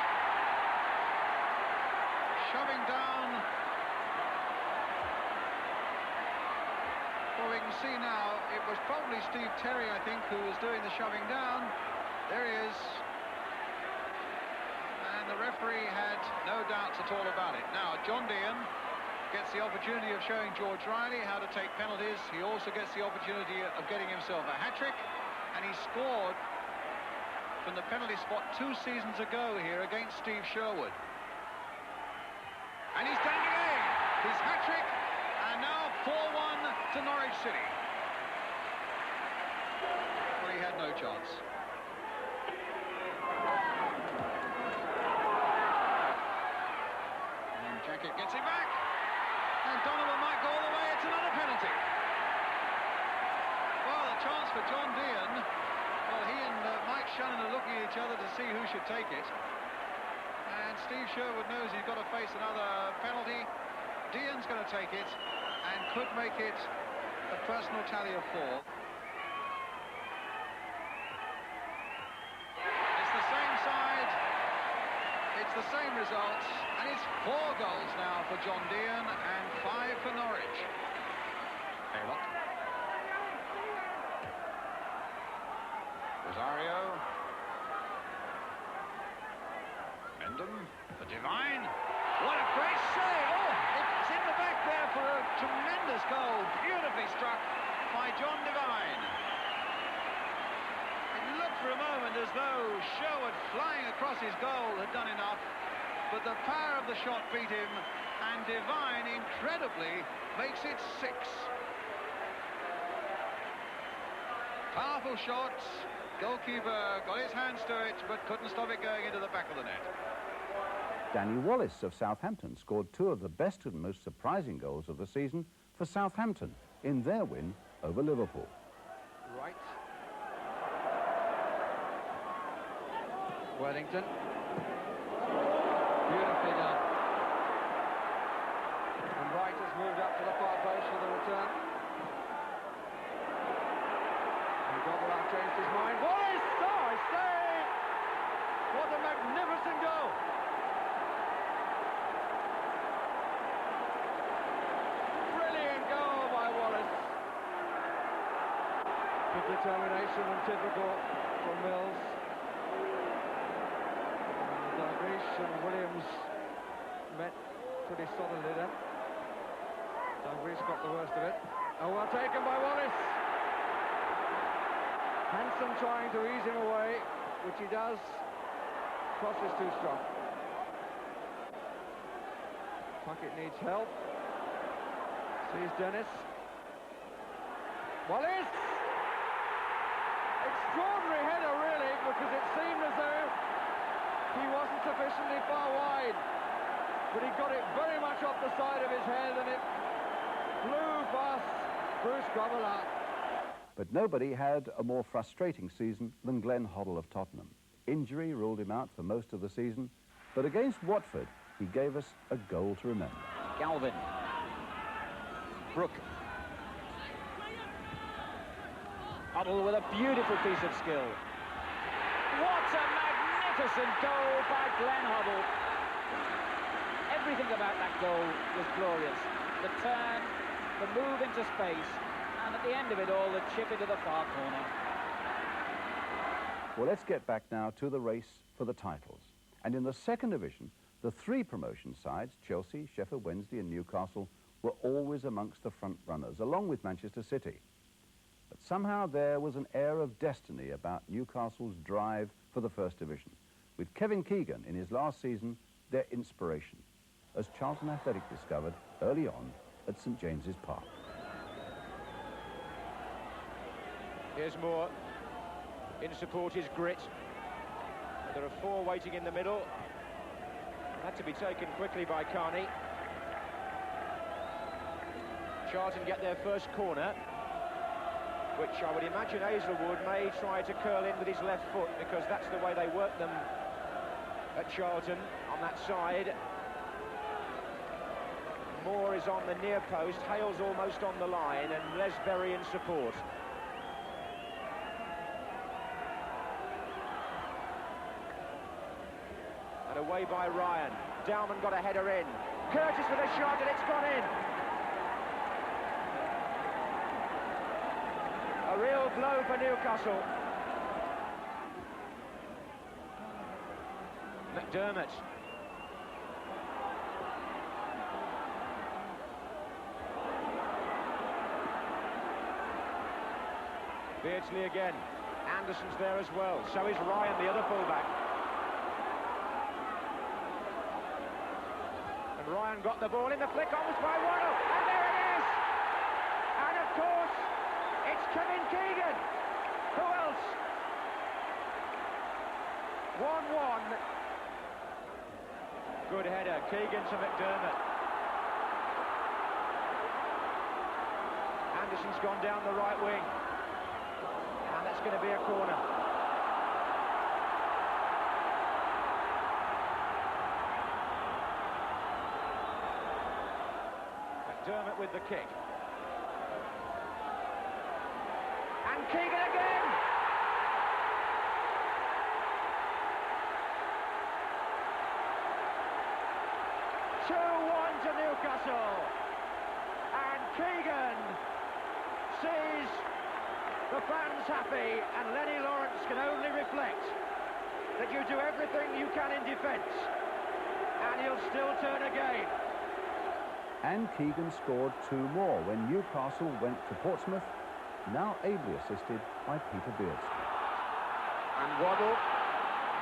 Shoving down. Well, we can see now, it was probably Steve Terry, I think, who was doing the shoving down. There he is. And the referee had no doubts at all about it. Now, John Deehan gets the opportunity of showing George Riley how to take penalties. He also gets the opportunity of getting himself a hat-trick. And he scored from the penalty spot 2 seasons ago here against Steve Sherwood. And he's done it again. His hat-trick. And now 4-1 to Norwich City. Well, he had no chance. Gets it back. And Donovan might go all the way. It's another penalty. Well, a chance for John Deehan. Well, he and Mike Shannon are looking at each other to see who should take it. And Steve Sherwood knows he's got to face another penalty. Deehan's going to take it and could make it a personal tally of 4. It's the same side. It's the same results. And it's 4 goals now for John Deehan and 5 for Norwich. Haylock. Rosario. Mendham. For Devine. What a great save! Oh, it's in the back there for a tremendous goal. Beautifully struck by John Devine. It looked for a moment as though Sherwood flying across his goal had done enough, but the power of the shot beat him, and Devine incredibly makes it 6. Powerful shots. Goalkeeper got his hands to it, but couldn't stop it going into the back of the net. Danny Wallace of Southampton scored 2 of the best and most surprising goals of the season for Southampton in their win over Liverpool. Right. Worthington. Beautifully done. And Wright has moved up to the far post for the return. And Grobbelaar changed his mind. Wallace! Oh, I say! What a magnificent goal! Brilliant goal by Wallace. Good determination and typical for Mills. Dalglish and Williams met pretty solidly then. Dalglish got the worst of it. Oh, well taken by Wallace. Hanson trying to ease him away, which he does. Cross is too strong. Puckett needs help. Sees Dennis. Wallace! Extraordinary header, really, because it seemed as though he wasn't sufficiently far wide, but he got it very much off the side of his head, and it flew past Bruce Grobbelaar. But nobody had a more frustrating season than Glenn Hoddle of Tottenham. Injury ruled him out for most of the season, but against Watford, he gave us a goal to remember. Galvin. Brook. Hoddle with a beautiful piece of skill. What a magnificent goal by Glenn Hoddle. Everything about that goal was glorious. The turn, the move into space, and at the end of it all, the chip into the far corner. Well, let's get back now to the race for the titles. And in the second division, the 3 promotion sides, Chelsea, Sheffield Wednesday and Newcastle, were always amongst the front runners, along with Manchester City. But somehow there was an air of destiny about Newcastle's drive for the first division, with Kevin Keegan in his last season their inspiration, as Charlton Athletic discovered early on at St James's Park. Here's Moore. In support is Grit. There are 4 waiting in the middle. Had to be taken quickly by Carney. Charlton get their first corner, which I would imagine Hazelwood may try to curl in with his left foot, because that's the way they work them at Charlton, on that side. Moore is on the near post, Hale's almost on the line, and Les Berry in support. And away by Ryan. Dowman got a header in. Curtis with a shot, and it's gone in. A real blow for Newcastle. McDermott. Beardsley again. Anderson's there as well. So is Ryan, the other fullback. And Ryan got the ball in the flick on by Waddle. And there it is! And of course, it's Kevin Keegan. Who else? 1-1. Good header. Keegan to McDermott. It's gone down the right wing. And that's going to be a corner. McDermott with the kick. And Keegan again! To Newcastle, and Keegan sees the fans happy, and Lenny Lawrence can only reflect that you do everything you can in defence, and he'll still turn again. And Keegan scored 2 more when Newcastle went to Portsmouth, now ably assisted by Peter Beardsley. And Waddle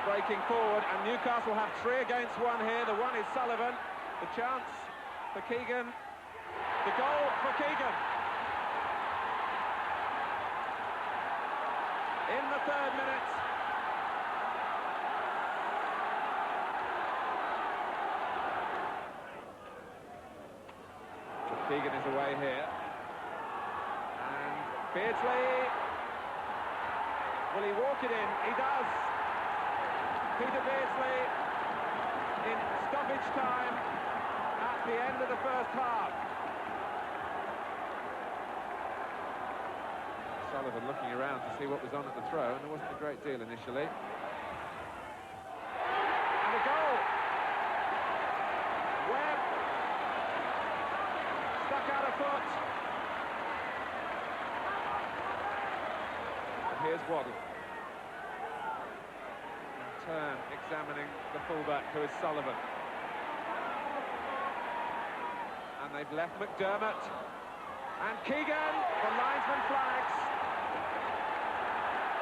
breaking forward, and Newcastle have 3 against 1 here. The one is Sullivan. The chance for Keegan. The goal for Keegan. In the 3rd minute. So Keegan is away here. And Beardsley. Will he walk it in? He does. Peter Beardsley in stoppage time at the end of the first half. Sullivan looking around to see what was on at the throw, and there wasn't a great deal initially. And a goal! Webb stuck out a foot. And here's Waddle. In turn, examining the fullback, who is Sullivan. And they've left McDermott. And Keegan, the linesman flags.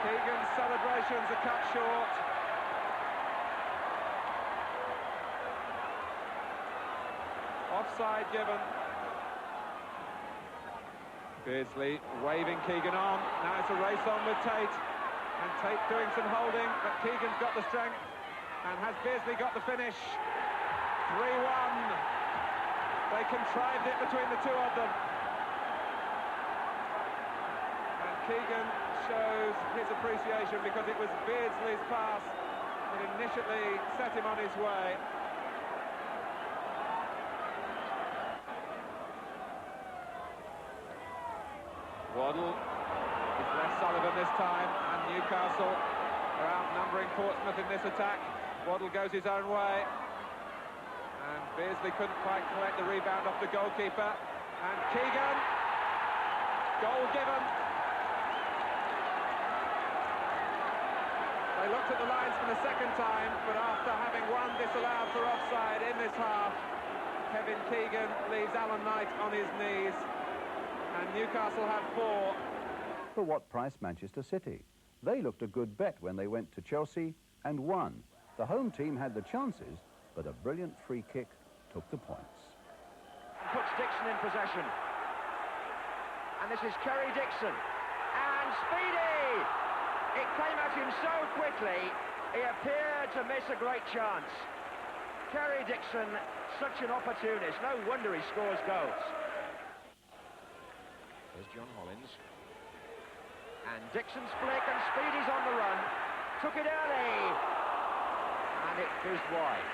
Keegan's celebrations are cut short. Offside given. Beardsley waving Keegan on. Now it's a race on with Tate. And Tate doing some holding, but Keegan's got the strength. And has Beardsley got the finish? 3-1. They contrived it between the 2 of them. And Keegan shows his appreciation because it was Beardsley's pass that initially set him on his way. Waddle is less Sullivan this time, and Newcastle are outnumbering Portsmouth in this attack. Waddle goes his own way. And Beardsley couldn't quite collect the rebound off the goalkeeper. And Keegan, goal given. They looked at the lines for the 2nd time, but after having one disallowed for offside in this half, Kevin Keegan leaves Alan Knight on his knees. And Newcastle have 4. For what price Manchester City? They looked a good bet when they went to Chelsea and won. The home team had the chances, but a brilliant free kick took the points. Puts Dixon in possession. And this is Kerry Dixon. And Speedy! It came at him so quickly, he appeared to miss a great chance. Kerry Dixon, such an opportunist. No wonder he scores goals. Here's John Hollins. And Dixon's flick, and Speedy's on the run. Took it early. And it fizzed wide.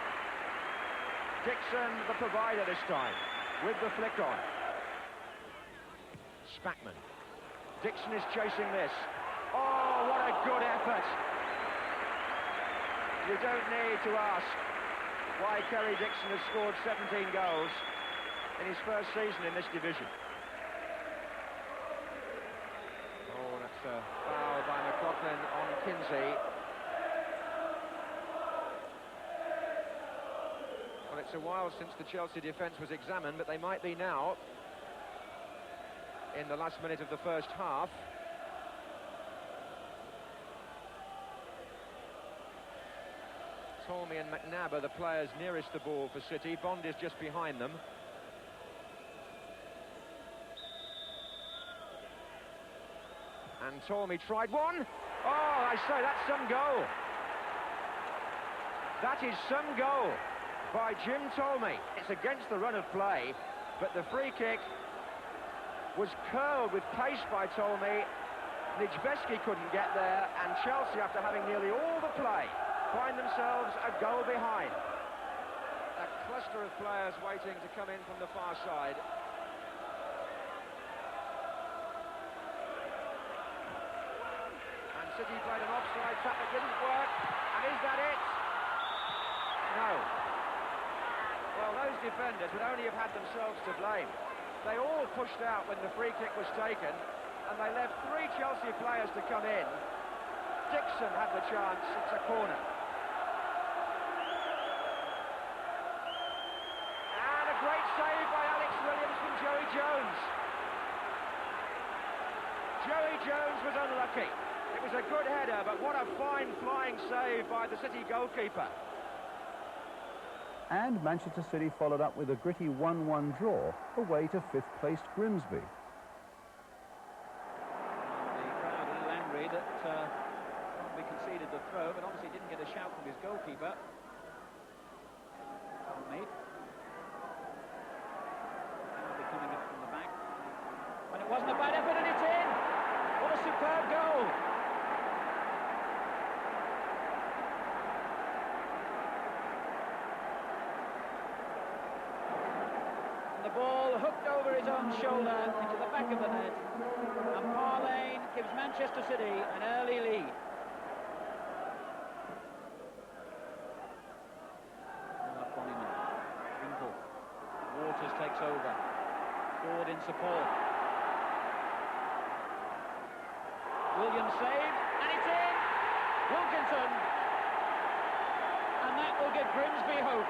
Dixon, the provider this time, with the flick on. Spackman. Dixon is chasing this. Oh, what a good effort. You don't need to ask why Kerry Dixon has scored 17 goals in his first season in this division. Oh, that's a foul by McLaughlin on Kinsey. Well, it's a while since the Chelsea defence was examined, but they might be now in the last minute of the first half. Tolmie and McNabb are the players nearest the ball for City. Bond is just behind them. And Tolmie tried one. Oh, I say, that's some goal. That is some goal by Jim Tolmie. It's against the run of play, but the free kick was curled with pace by Tolmy. Nijbeski couldn't get there, and Chelsea, after having nearly all the play, find themselves a goal behind. A cluster of players waiting to come in from the far side. And City played an offside trap that didn't work, and is that it? No. Well, those defenders would only have had themselves to blame. They all pushed out when the free kick was taken, and they left 3 Chelsea players to come in. Dixon had the chance, it's a corner. And a great save by Alex Williams from Joey Jones. Joey Jones was unlucky. It was a good header, but what a fine flying save by the City goalkeeper. And Manchester City followed up with a gritty 1-1 draw away to 5th-placed Grimsby. The crowd a little angry that probably conceded the throw, but obviously didn't get a shout from his goalkeeper. Mate. Penalty coming up from the back. And it wasn't a bad effort, and it's in! What a superb goal! The ball hooked over his own shoulder into the back of the net, and Parlane gives Manchester City an early lead. Winkle. Waters takes over. Ford in support. Williams saved, and it's in! Wilkinson! And that will give Grimsby hope.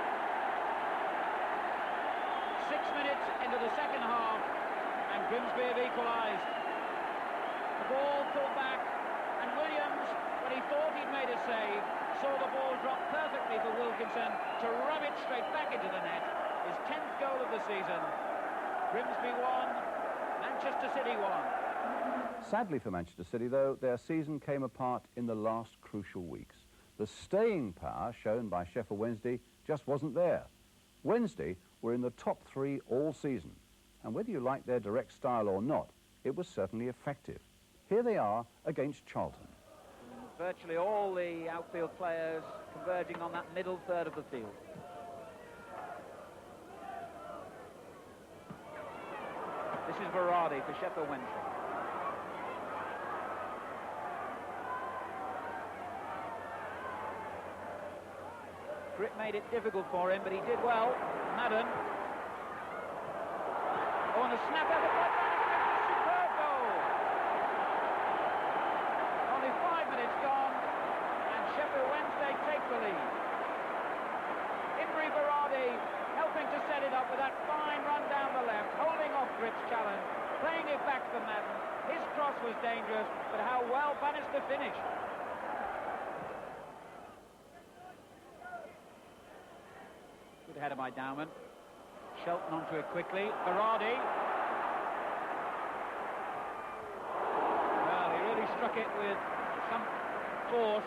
6 minutes into the second half, and Grimsby have equalised. The ball pulled back, and Williams, when he thought he'd made a save, saw the ball drop perfectly for Wilkinson to rub it straight back into the net. His 10th goal of the season. Grimsby won, Manchester City won. Sadly for Manchester City, though, their season came apart in the last crucial weeks. The staying power shown by Sheffield Wednesday just wasn't there. Wednesday were in the top 3 all season, and whether you like their direct style or not, it was certainly effective. Here they are against Charlton. Virtually all the outfield players converging on that middle third of the field. This is Varady for Sheffield Wednesday. Grip made it difficult for him, but he did well. Madden. Oh, and a snap effort by Flanagan, a superb goal. Only 5 minutes gone, and Sheffield Wednesday take the lead. Imre Varady helping to set it up with that fine run down the left, holding off Grip's challenge, playing it back for Madden. His cross was dangerous, but how well Bannister finished. Good header by Dowman. Shelton onto it quickly. Varady. Well, he really struck it with some force.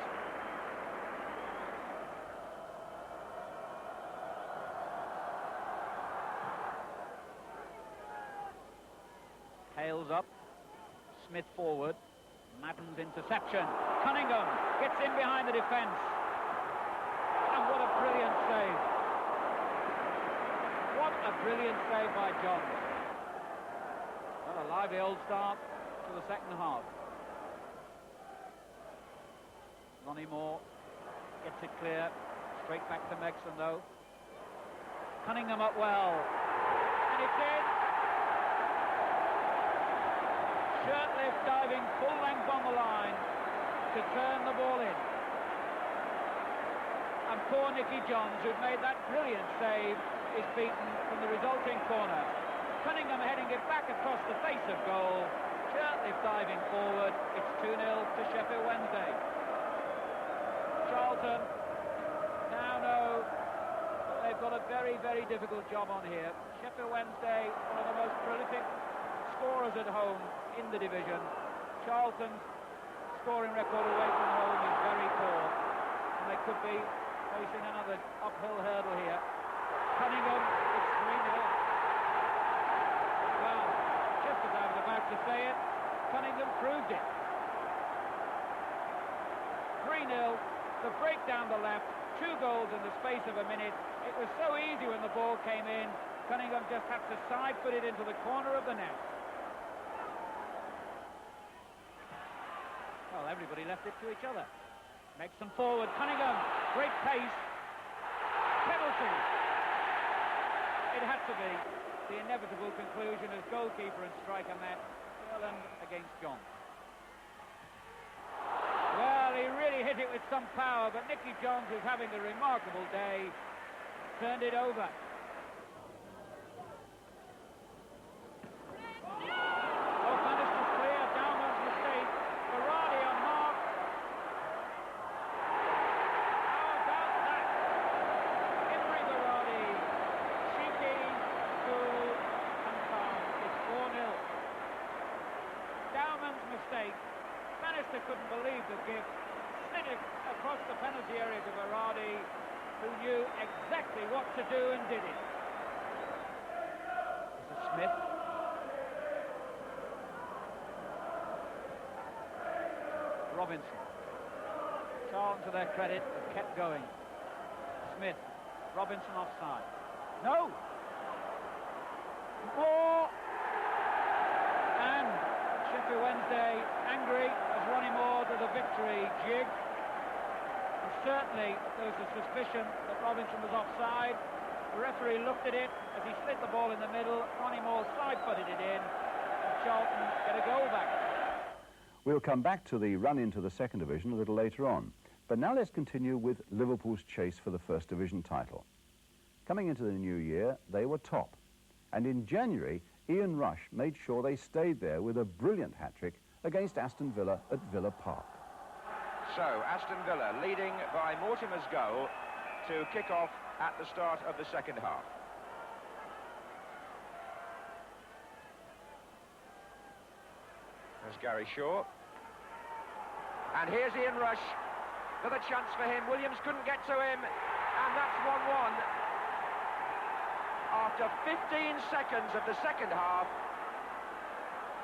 Hales up. Smith forward. Madden's interception. Cunningham gets in behind the defence. And what a brilliant save. What a brilliant save by John. What a lively old start to the second half. Ronnie Moore gets it clear. Straight back to Megson though. Cunningham up well. And it's in. Shirtlift diving full length on the line to turn the ball in. And poor Nicky Johns, who'd made that brilliant save, is beaten from the resulting corner. Cunningham heading it back across the face of goal. Shirtlift diving forward. It's 2-0 to Sheffield Wednesday. Charlton now know they've got a very, very difficult job on here. Sheffield Wednesday, one of the most prolific scorers at home in the division. Charlton's scoring record away from home is very poor, and they could be facing another uphill hurdle here. Cunningham, it's 3-0. Well, just about to say it, Cunningham proved it. 3-0, the break down the left, 2 goals in the space of a minute. It was so easy when the ball came in. Cunningham just had to side-foot it into the corner of the net. Well, everybody left it to each other. Makes them forward. Cunningham, great pace. Penalty. It had to be. The inevitable conclusion as goalkeeper and striker met. Ireland against John. Well, he really hit it with some power, but Nicky Johns, who's having a remarkable day, turned it over. Oh, punished is clear. Downman's mistake. Berardi on mark. How about that? Imre Berardi. Cheeky, cool, and calm. It's 4-0. Downman's mistake. Bannister couldn't believe the gift. Slid it across the penalty area to Berardi, who knew exactly what to do and did it. This is Smith. Robinson. Charlton, to their credit, have kept going. Smith. Robinson offside. No! More! And Sheffield Wednesday, angry as Ronnie Moore to the victory jig. And certainly there was a suspicion that Robinson was offside. The referee looked at it as he slid the ball in the middle. Ronnie Moore side-footed it in, and Charlton get a goal back. We'll come back to the run into the second division a little later on. But now let's continue with Liverpool's chase for the first division title. Coming into the new year, they were top. And in January, Ian Rush made sure they stayed there with a brilliant hat-trick against Aston Villa at Villa Park. So, Aston Villa leading by Mortimer's goal to kick off at the start of the second half. There's Gary Shaw. And here's Ian Rush. Another chance for him. Williams couldn't get to him. And that's 1-1. After 15 seconds of the second half.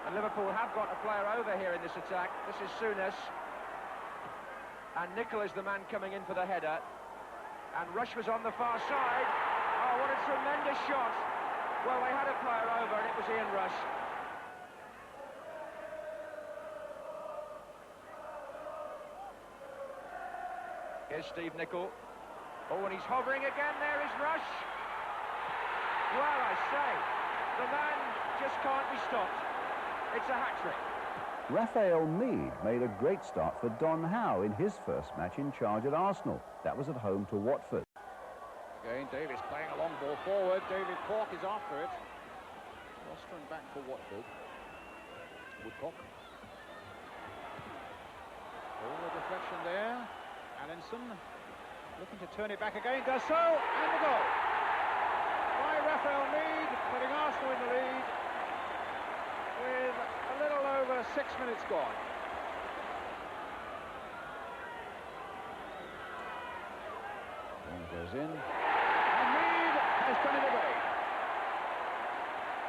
And Liverpool have got a player over here in this attack. This is Souness. And Nicol is the man coming in for the header. And Rush was on the far side. Oh, what a tremendous shot. Well, they had a player over, and it was Ian Rush. Here's Steve Nicol. Oh, and he's hovering again. There is Rush. Well, I say, the man just can't be stopped. It's a hat-trick. Raphael Meade made a great start for Don Howe in his first match in charge at Arsenal. That was at home to Watford. Again, Davis playing a long ball forward. David Cork is after it. Rostering back for Watford. Woodcock. All the deflection there. Allinson looking to turn it back again. Does so, and the goal. By Raphael Meade, putting Arsenal in the lead with a little over 6 minutes gone. Ball goes in. And Meade has done it again.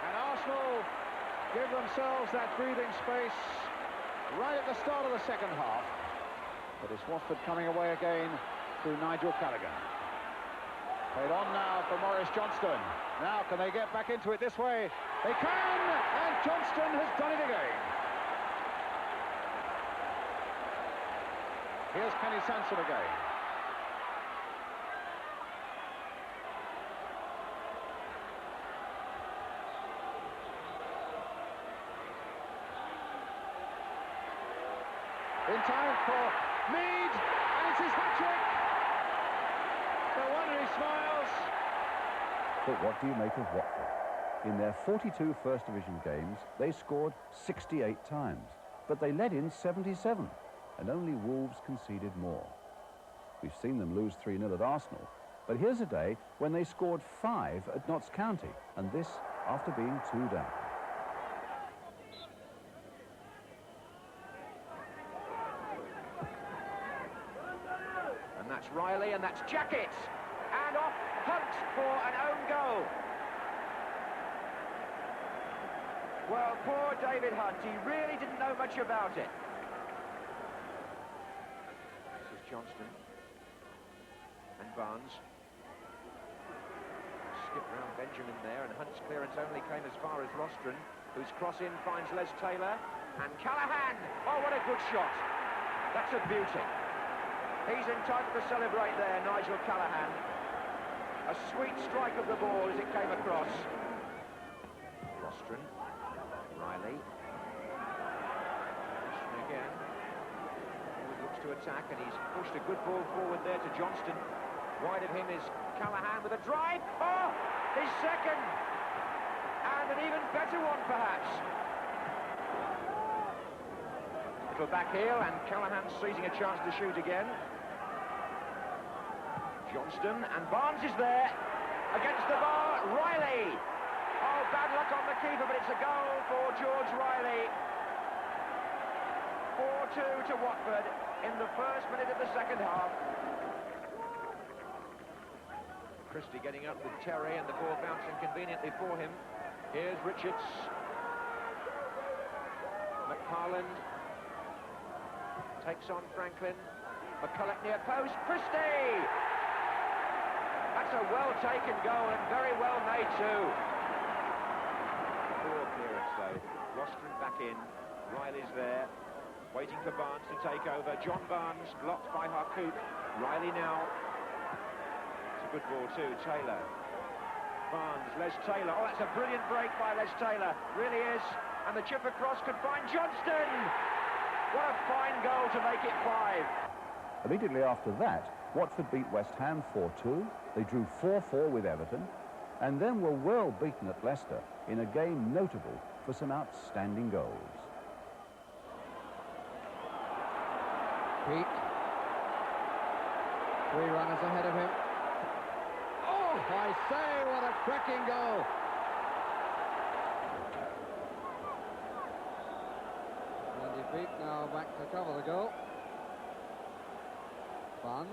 And Arsenal give themselves that breathing space right at the start of the second half. But it's Watford coming away again through Nigel Callaghan. Played on now for Maurice Johnston. Now can they get back into it this way? They can! And Johnston has done it again. Here's Kenny Sansom again. In time for Meade, and it's his hat-trick. No wonder he smiles. But what do you make of Watford? In their 42 First Division games, they scored 68 times, but they let in 77, and only Wolves conceded more. We've seen them lose 3-0 at Arsenal, but here's a day when they scored 5 at Notts County, and this after being 2 down. And that's Riley, and that's Jackett. And off Hunt for an own goal. Well, poor David Hunt, he really didn't know much about it. This is Johnston. And Barnes. Skip round Benjamin there, and Hunt's clearance only came as far as Rostron, whose cross-in finds Les Taylor. And Callaghan! Oh, what a good shot. That's a beauty. He's entitled to celebrate there, Nigel Callaghan. A sweet strike of the ball as it came across. Rostron. Riley. Rostron again. Always looks to attack, and he's pushed a good ball forward there to Johnston. Wide of him is Callaghan with a drive. Oh, his second. And an even better one, perhaps. Little back heel, and Callaghan seizing a chance to shoot again. Johnston, and Barnes is there. Against the bar, Riley. Oh, bad luck on the keeper, but it's a goal for George Riley. 4-2 to Watford in the first minute of the second half. Christie getting up with Terry, and the ball bouncing conveniently for him. Here's Richards. McFarland takes on Franklin. McCulloch near post. Christie! That's a well-taken goal, and very well made too. Poor clearance though. Rostron back in. Riley's there, waiting for Barnes to take over. John Barnes blocked by Harcourt. Riley now. It's a good ball too. Taylor. Barnes, Les Taylor. Oh, that's a brilliant break by Les Taylor. Really is. And the chip across could find Johnston. What a fine goal to make it 5. Immediately after that, Watford beat West Ham 4-2. They drew 4-4 with Everton, and then were well beaten at Leicester in a game notable for some outstanding goals. Peak. 3 runners ahead of him. Oh, I say, what a cracking goal. Andy Peak now back to cover the goal. Barnes.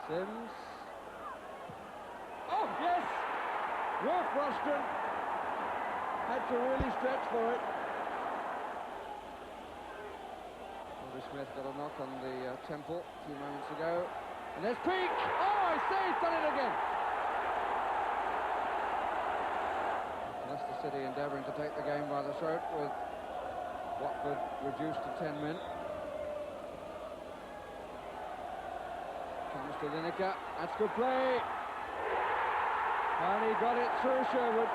Sims. Oh, yes! Wolf Rostron had to really stretch for it. Andrew Smith got a knock on the temple a few moments ago. And there's Peak! Oh, I say, he's done it again! Leicester City endeavouring to take the game by the throat, with Watford reduced to 10 men. Comes to Lineker. That's good play. And he got it through Sherwood.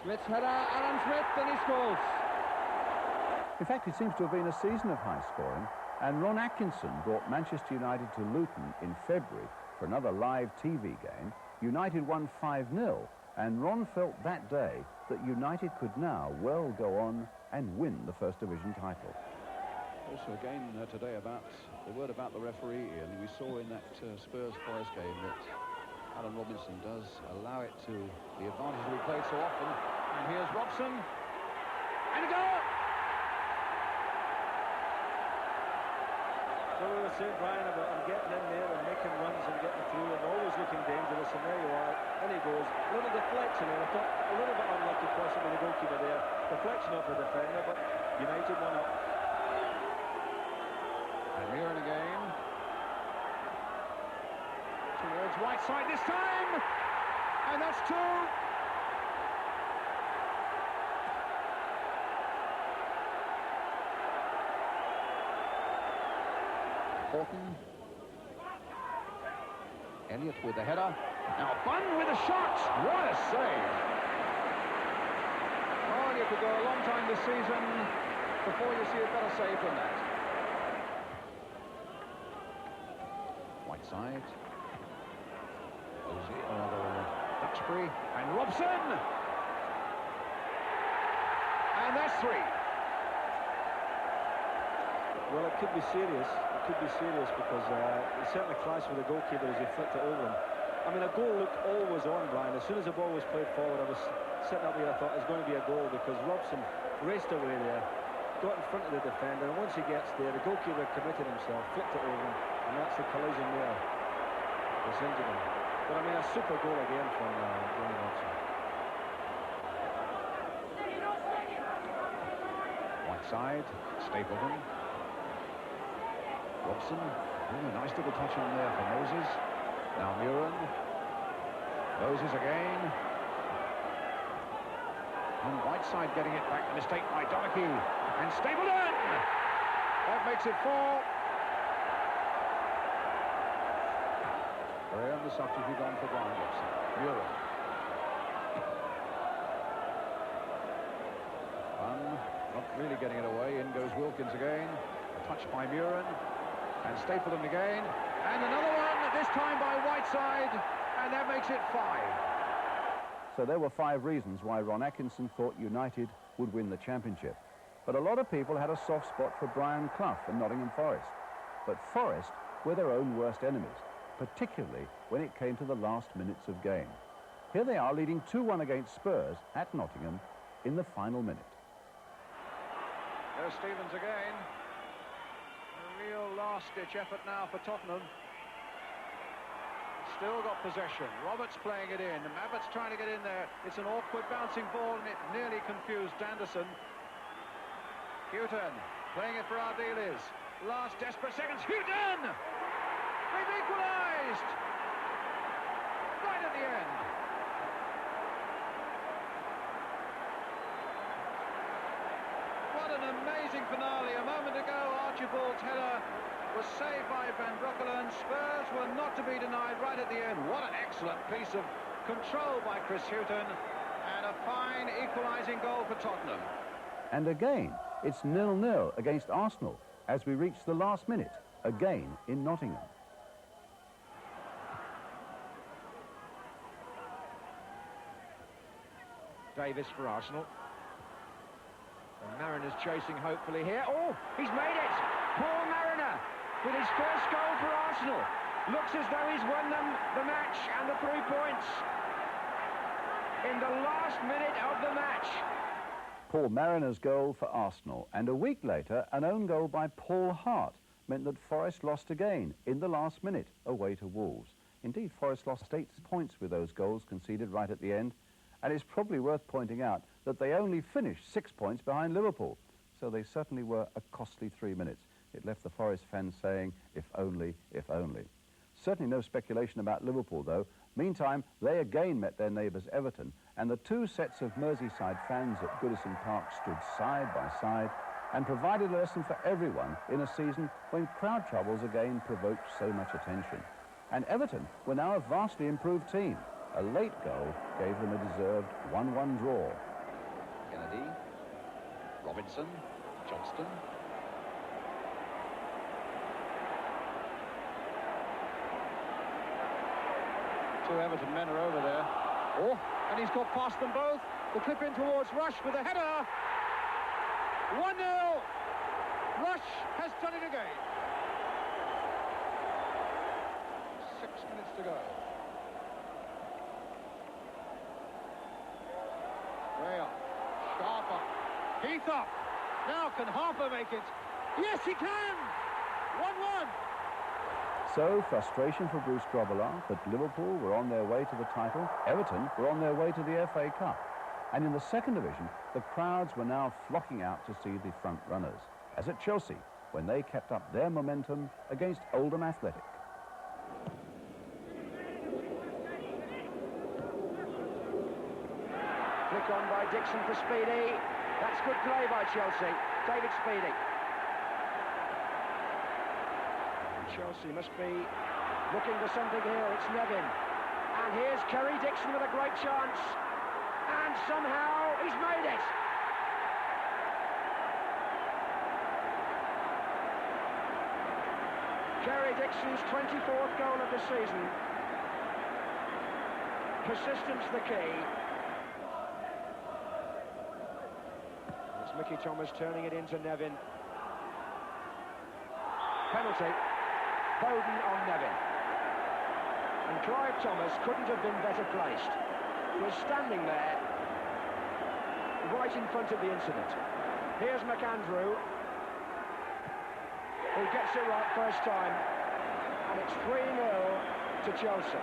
Smith's header, Alan Smith, and he scores. In fact, it seems to have been a season of high scoring, and Ron Atkinson brought Manchester United to Luton in February for another live TV game. United won 5-0, and Ron felt that day that United could now well go on and win the First Division title. Also again today about the word about the referee, and we saw in that Spurs-Forest game that Alan Robinson does allow it to the advantage we played so often. And here's Robson, and a goal! So we were saying, Brian, about him getting in there and making runs and getting through and always looking dangerous, and there you are, and he goes. A little deflection there, I thought a little bit unlucky possibly the goalkeeper there. Deflection of the defender, but United won up. And Muren again. Towards right side this time! And that's 2! Horton. Elliott with the header. Now Bunn with a shot. What a save. Oh, you could go a long time this season before you see a better save than that. Whiteside. Duxbury. And Robson. And that's 3. Well, it could be serious. It could be serious because he certainly clashed with the goalkeeper as he flicked it over him. I mean, a goal looked always on, Brian. As soon as the ball was played forward, I was sitting up here, I thought it's going to be a goal because Robson raced away there, got in front of the defender, and once he gets there, the goalkeeper committed himself, flicked it over him, and that's the collision there. It's injured him. But I mean, a super goal again from Ronnie Robson. Whiteside, Stapleton. Robson. Ooh, a nice little touch on there for Moses. Now Muren. Moses again. And Whiteside getting it back. The mistake by Donachie. And Stapleton! That makes it 4. Graham, the substitute on for Brian Robson. Muren. Not really getting it away. In goes Wilkins again. Touched by Muren. And Stapleton again. And another one, this time by Whiteside. And that makes it 5. So there were 5 reasons why Ron Atkinson thought United would win the championship. But a lot of people had a soft spot for Brian Clough and Nottingham Forest. But Forest were their own worst enemies, particularly when it came to the last minutes of game. Here they are leading 2-1 against Spurs at Nottingham in the final minute. There's Stevens again. A real last-ditch effort now for Tottenham. Still got possession. Roberts playing it in. Abbott's trying to get in there. It's an awkward bouncing ball and it nearly confused Danderson. Houghton playing it for Ardiles. Last desperate seconds. Houghton! They've equalised! Right at the end. What an amazing finale. A moment ago, Archibald's header was saved by Van Broekelen. Spurs were not to be denied right at the end. What an excellent piece of control by Chris Houghton. And a fine equalising goal for Tottenham. And again, it's 0-0 against Arsenal as we reach the last minute, again in Nottingham. Davis for Arsenal. The Mariners chasing hopefully here. Oh, he's made it! Paul Mariner with his first goal for Arsenal. Looks as though he's won them the match and the 3 points in the last minute of the match. Paul Mariner's goal for Arsenal, and a week later an own goal by Paul Hart meant that Forest lost again in the last minute away to Wolves. Indeed, Forest lost 8 points with those goals conceded right at the end, and it's probably worth pointing out that they only finished 6 points behind Liverpool, so they certainly were a costly 3 minutes. It left the Forest fans saying, if only, if only. Certainly no speculation about Liverpool, though. Meantime, they again met their neighbours Everton, and the 2 sets of Merseyside fans at Goodison Park stood side by side and provided a lesson for everyone in a season when crowd troubles again provoked so much attention. And Everton were now a vastly improved team. A late goal gave them a deserved 1-1 draw. Kennedy, Robinson, Johnston. Two Everton men are over there. Oh, and he's got past them both. The clip in towards Rush with a header. 1-0. Rush has done it again. 6 minutes to go. Way up. Sharp up. Heath up. Now can Harper make it? Yes, he can. 1-1. So, frustration for Bruce Grobbelaar, but Liverpool were on their way to the title, Everton were on their way to the FA Cup. And in the second division, the crowds were now flocking out to see the front runners, as at Chelsea, when they kept up their momentum against Oldham Athletic. Flick on by Dixon for Speedy. That's good play by Chelsea. David Speedy. Chelsea must be looking for something here. It's Nevin. And here's Kerry Dixon with a great chance. And somehow he's made it. Kerry Dixon's 24th goal of the season. Persistence the key. It's Mickey Thomas turning it into Nevin. Penalty. Bowden on Nevin. And Clive Thomas couldn't have been better placed. He was standing there, right in front of the incident. Here's McAndrew, who gets it right first time. and it's 3-0 to Chelsea.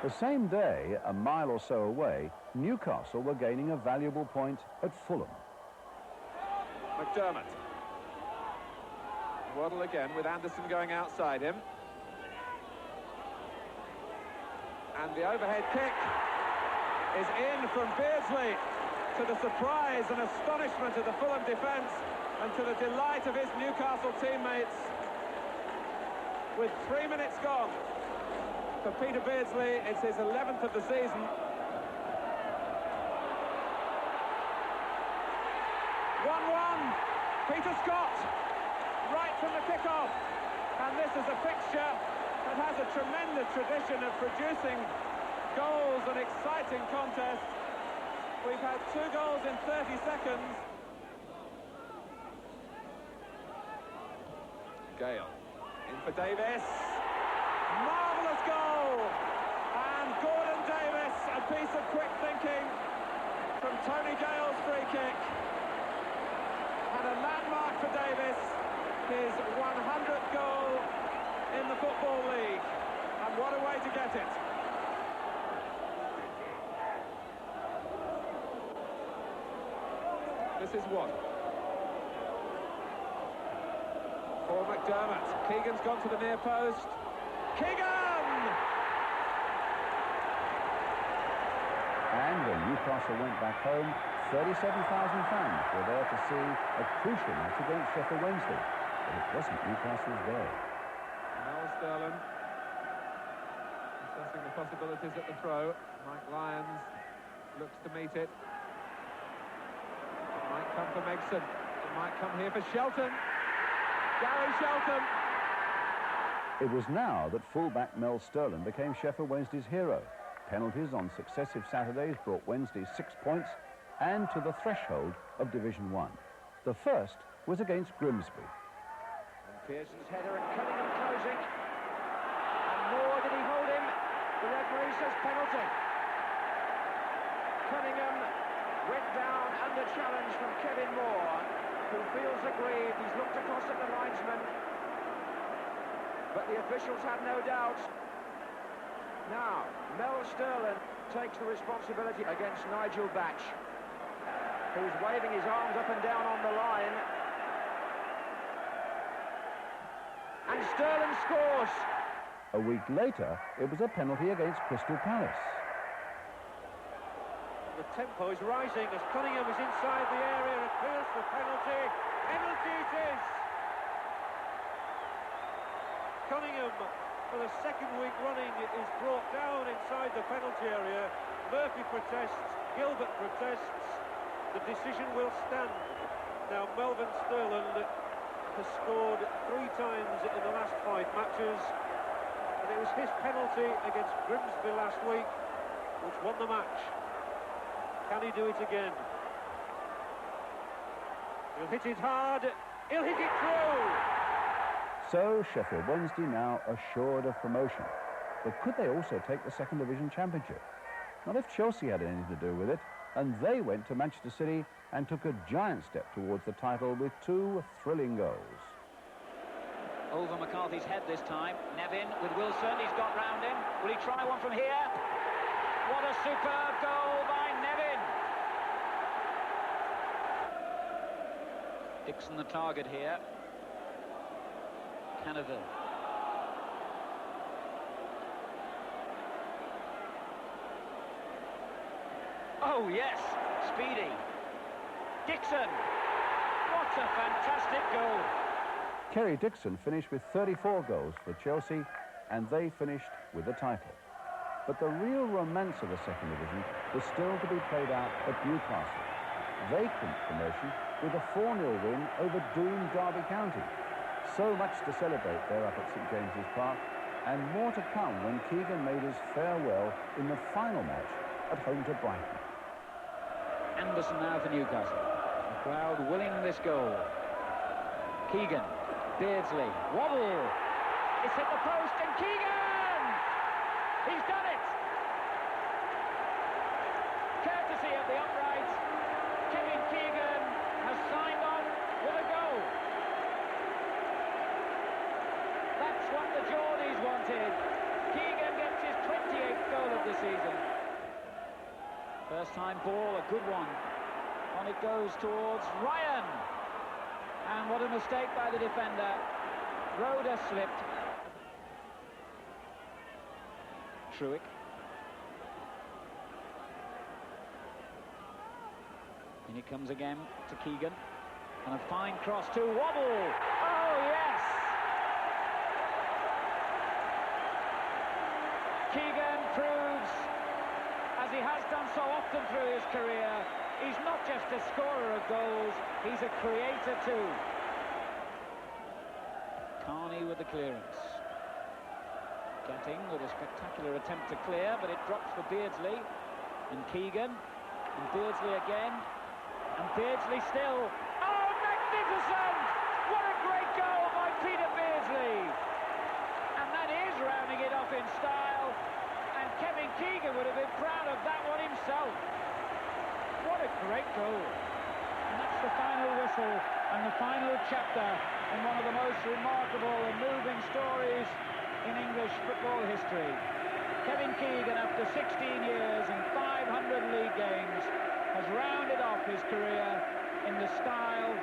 The same day, a mile or so away, Newcastle were gaining a valuable point at Fulham. McDermott. Waddle again with Anderson going outside him. And the overhead kick is in from Beardsley, to the surprise and astonishment of the Fulham defence and to the delight of his Newcastle teammates. With 3 minutes gone for Peter Beardsley, it's his 11th of the season. 1-1, Peter Scott, right from the kick-off. And this is a fixture that has a tremendous tradition of producing goals and exciting contests. We've had 2 goals in 30 seconds. Gale, in for Davis. Marvellous goal! And Gordon Davis, a piece of quick thinking from Tony Gale's free kick. And a landmark for Davis, his 100th goal in the Football League. And what a way to get it. This is what? For McDermott. Keegan's gone to the near post. Keegan! And when Newcastle went back home, 37,000 fans were there to see a crucial match against Sheffield Wednesday. But it wasn't Newcastle's day. Mel Sterling assessing the possibilities at the throw. Mike Lyons looks to meet it. It might come for Megson. It might come here for Shelton. Gary Shelton. It was now that fullback Mel Sterling became Sheffield Wednesday's hero. Penalties on successive Saturdays brought Wednesday 6 points and to the threshold of Division 1. The first was against Grimsby. And Pearson's header and Cunningham closing. And Moore, did he hold him? The referee says penalty. Cunningham went down under challenge from Kevin Moore, who feels aggrieved. He's looked across at the linesman, but the officials had no doubt. Now, Mel Sterling takes the responsibility against Nigel Batch, who's waving his arms up and down on the line. And Sterling scores. A week later, it was a penalty against Crystal Palace. The tempo is rising as Cunningham is inside the area and appeals for penalty. Penalty it is! Cunningham, for the second week running, is brought down inside the penalty area. Murphy protests, Gilbert protests. The decision will stand. Now, Melvin Sterling has scored 3 times in the last 5 matches. And it was his penalty against Grimsby last week which won the match. Can he do it again? He'll hit it hard. He'll hit it through. So Sheffield Wednesday now assured of promotion. But could they also take the Second Division Championship? Not if Chelsea had anything to do with it, and they went to Manchester City and took a giant step towards the title with 2 thrilling goals. Over McCarthy's head this time. Nevin with Wilson. He's got round him. Will he try one from here? What a superb goal by Nevin. Dixon the target here. Canaville. Oh, yes. Speedy. Dixon. What a fantastic goal. Kerry Dixon finished with 34 goals for Chelsea, and they finished with the title. But the real romance of the Second Division was still to be played out at Newcastle. They clinched promotion with a 4-0 win over doomed Derby County. So much to celebrate there up at St James's Park, and more to come when Keegan made his farewell in the final match at home to Brighton. Anderson now for Newcastle. The crowd willing this goal. Keegan, Beardsley, Waddle. It's hit the post and Keegan! He's done it! Courtesy of the upright, Kevin Keegan has signed on with a goal. That's what a good one. On it goes towards Ryan. And what a mistake by the defender. Roda slipped. Truick. In it comes again to Keegan. And a fine cross to Wobble. Oh, yes! Keegan proves, as he has done so often through his career, he's not just a scorer of goals, he's a creator too. Carney with the clearance. Gatting with a spectacular attempt to clear, but it drops for Beardsley. And Keegan. And Beardsley again. And Beardsley still. Oh, magnificent! What a great goal by Peter Beardsley! And that is rounding it off in style. And Kevin Keegan would have been proud of that one himself. What a great goal. And that's the final whistle and the final chapter in one of the most remarkable and moving stories in English football history. Kevin Keegan, after 16 years and 500 league games, has rounded off his career in the style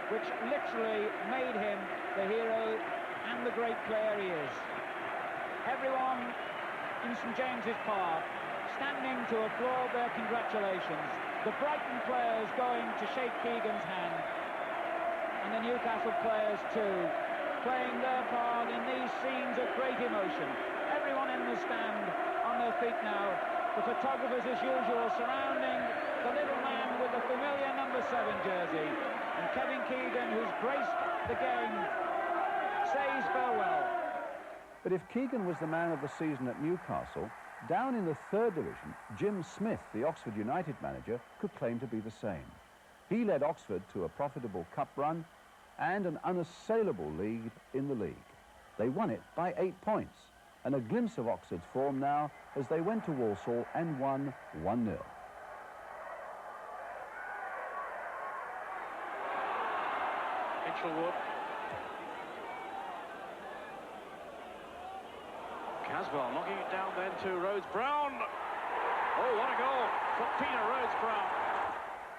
which literally made him the hero and the great player he is. Everyone in St James's Park standing to applaud their congratulations. The Brighton players going to shake Keegan's hand, and the Newcastle players too, playing their part in these scenes of great emotion. Everyone in the stand on their feet now. The photographers, as usual, surrounding the little man with the familiar number 7 jersey. And Kevin Keegan, who's graced the game, says farewell. But if Keegan was the man of the season at Newcastle, down in the 3rd division, Jim Smith, the Oxford United manager, could claim to be the same. He led Oxford to a profitable cup run and an unassailable lead in the league. They won it by 8 points, and a glimpse of Oxford's form now as they went to Walsall and won 1-0. Hinchelwood. Caswell knocking it down then to Rhodes-Brown. Oh, what a goal for Peter Rhodes-Brown.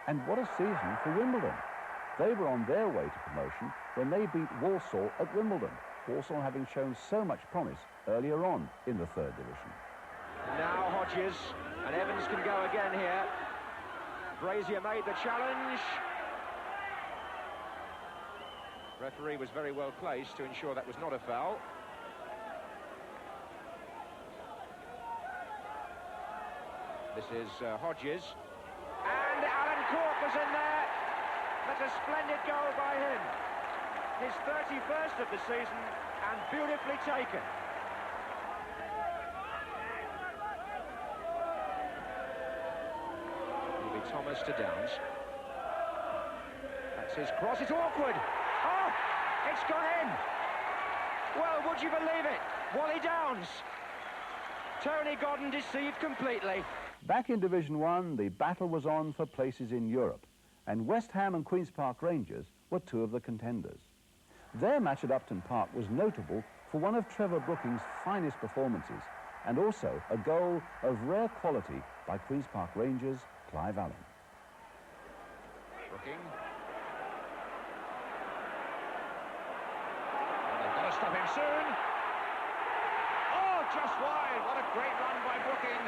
And what a season for Wimbledon. They were on their way to promotion when they beat Walsall at Wimbledon, Walsall having shown so much promise earlier on in the 3rd division. Now Hodges, and Evans can go again here. Brazier made the challenge. Referee was very well placed to ensure that was not a foul. This is Hodges. And Alan Cork was in there. That's a splendid goal by him. His 31st of the season, and beautifully taken. It'll be Thomas to Downs. That's his cross. It's awkward. Oh, it's gone in. Well, would you believe it? Wally Downs. Tony Godden deceived completely. Back in Division 1, the battle was on for places in Europe, and West Ham and Queen's Park Rangers were 2 of the contenders. Their match at Upton Park was notable for one of Trevor Brooking's finest performances, and also a goal of rare quality by Queen's Park Rangers' Clive Allen. Brooking. And they've got to stop him soon. Oh, just wide. What a great run by Brooking.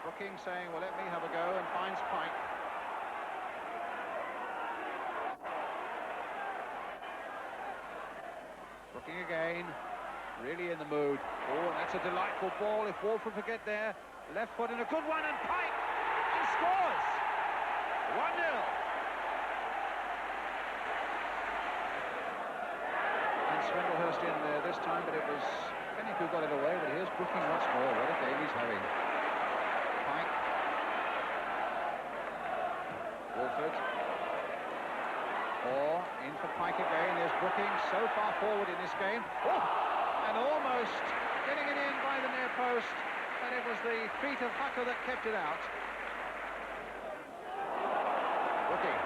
Brooking saying, well, let me have a go, and finds Pike. Brooking again, really in the mood. Oh, that's a delightful ball if Walford could get there. Left foot and a good one, and Pike, and scores! 1-0. And Swindlehurst in there this time, but it was Pennick who got it away. But here's Brooking once more. What a game he's having. Pike. Walford. Or in for Pike again. There's Brooking, so far forward in this game. Oh! And almost getting it in by the near post. And it was the feet of Hucker that kept it out. Brooking.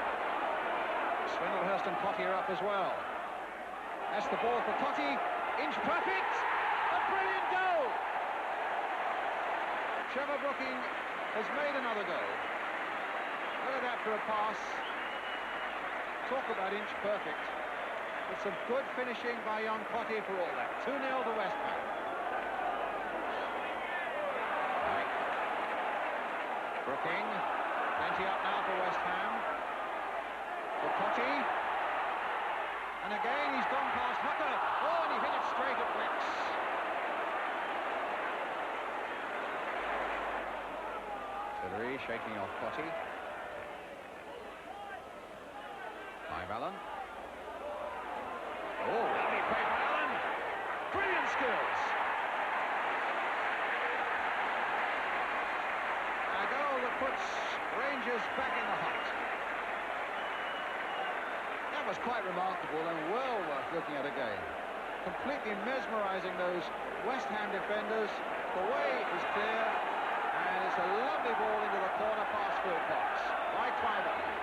Swindlehurst and Cotty are up as well. That's the ball for Cotty. Inch perfect. A brilliant goal. Trevor Brooking has made another goal. Look at that for a pass. Talk about inch perfect. With some good finishing by Jan Cotti for all that. 2-0 to West Ham. Brooking, plenty up now for West Ham. For Cotti. And again he's gone past Hooker. Oh, and he hit it straight at Wicks. Sillery shaking off Cotti. Clive Allen. Oh, lovely play by Allen. Brilliant skills. A goal that puts Rangers back in the hunt. That was quite remarkable and well worth looking at again. Completely mesmerising those West Ham defenders. The way is clear, and it's a lovely ball into the corner past Phil Cox by Clive Allen.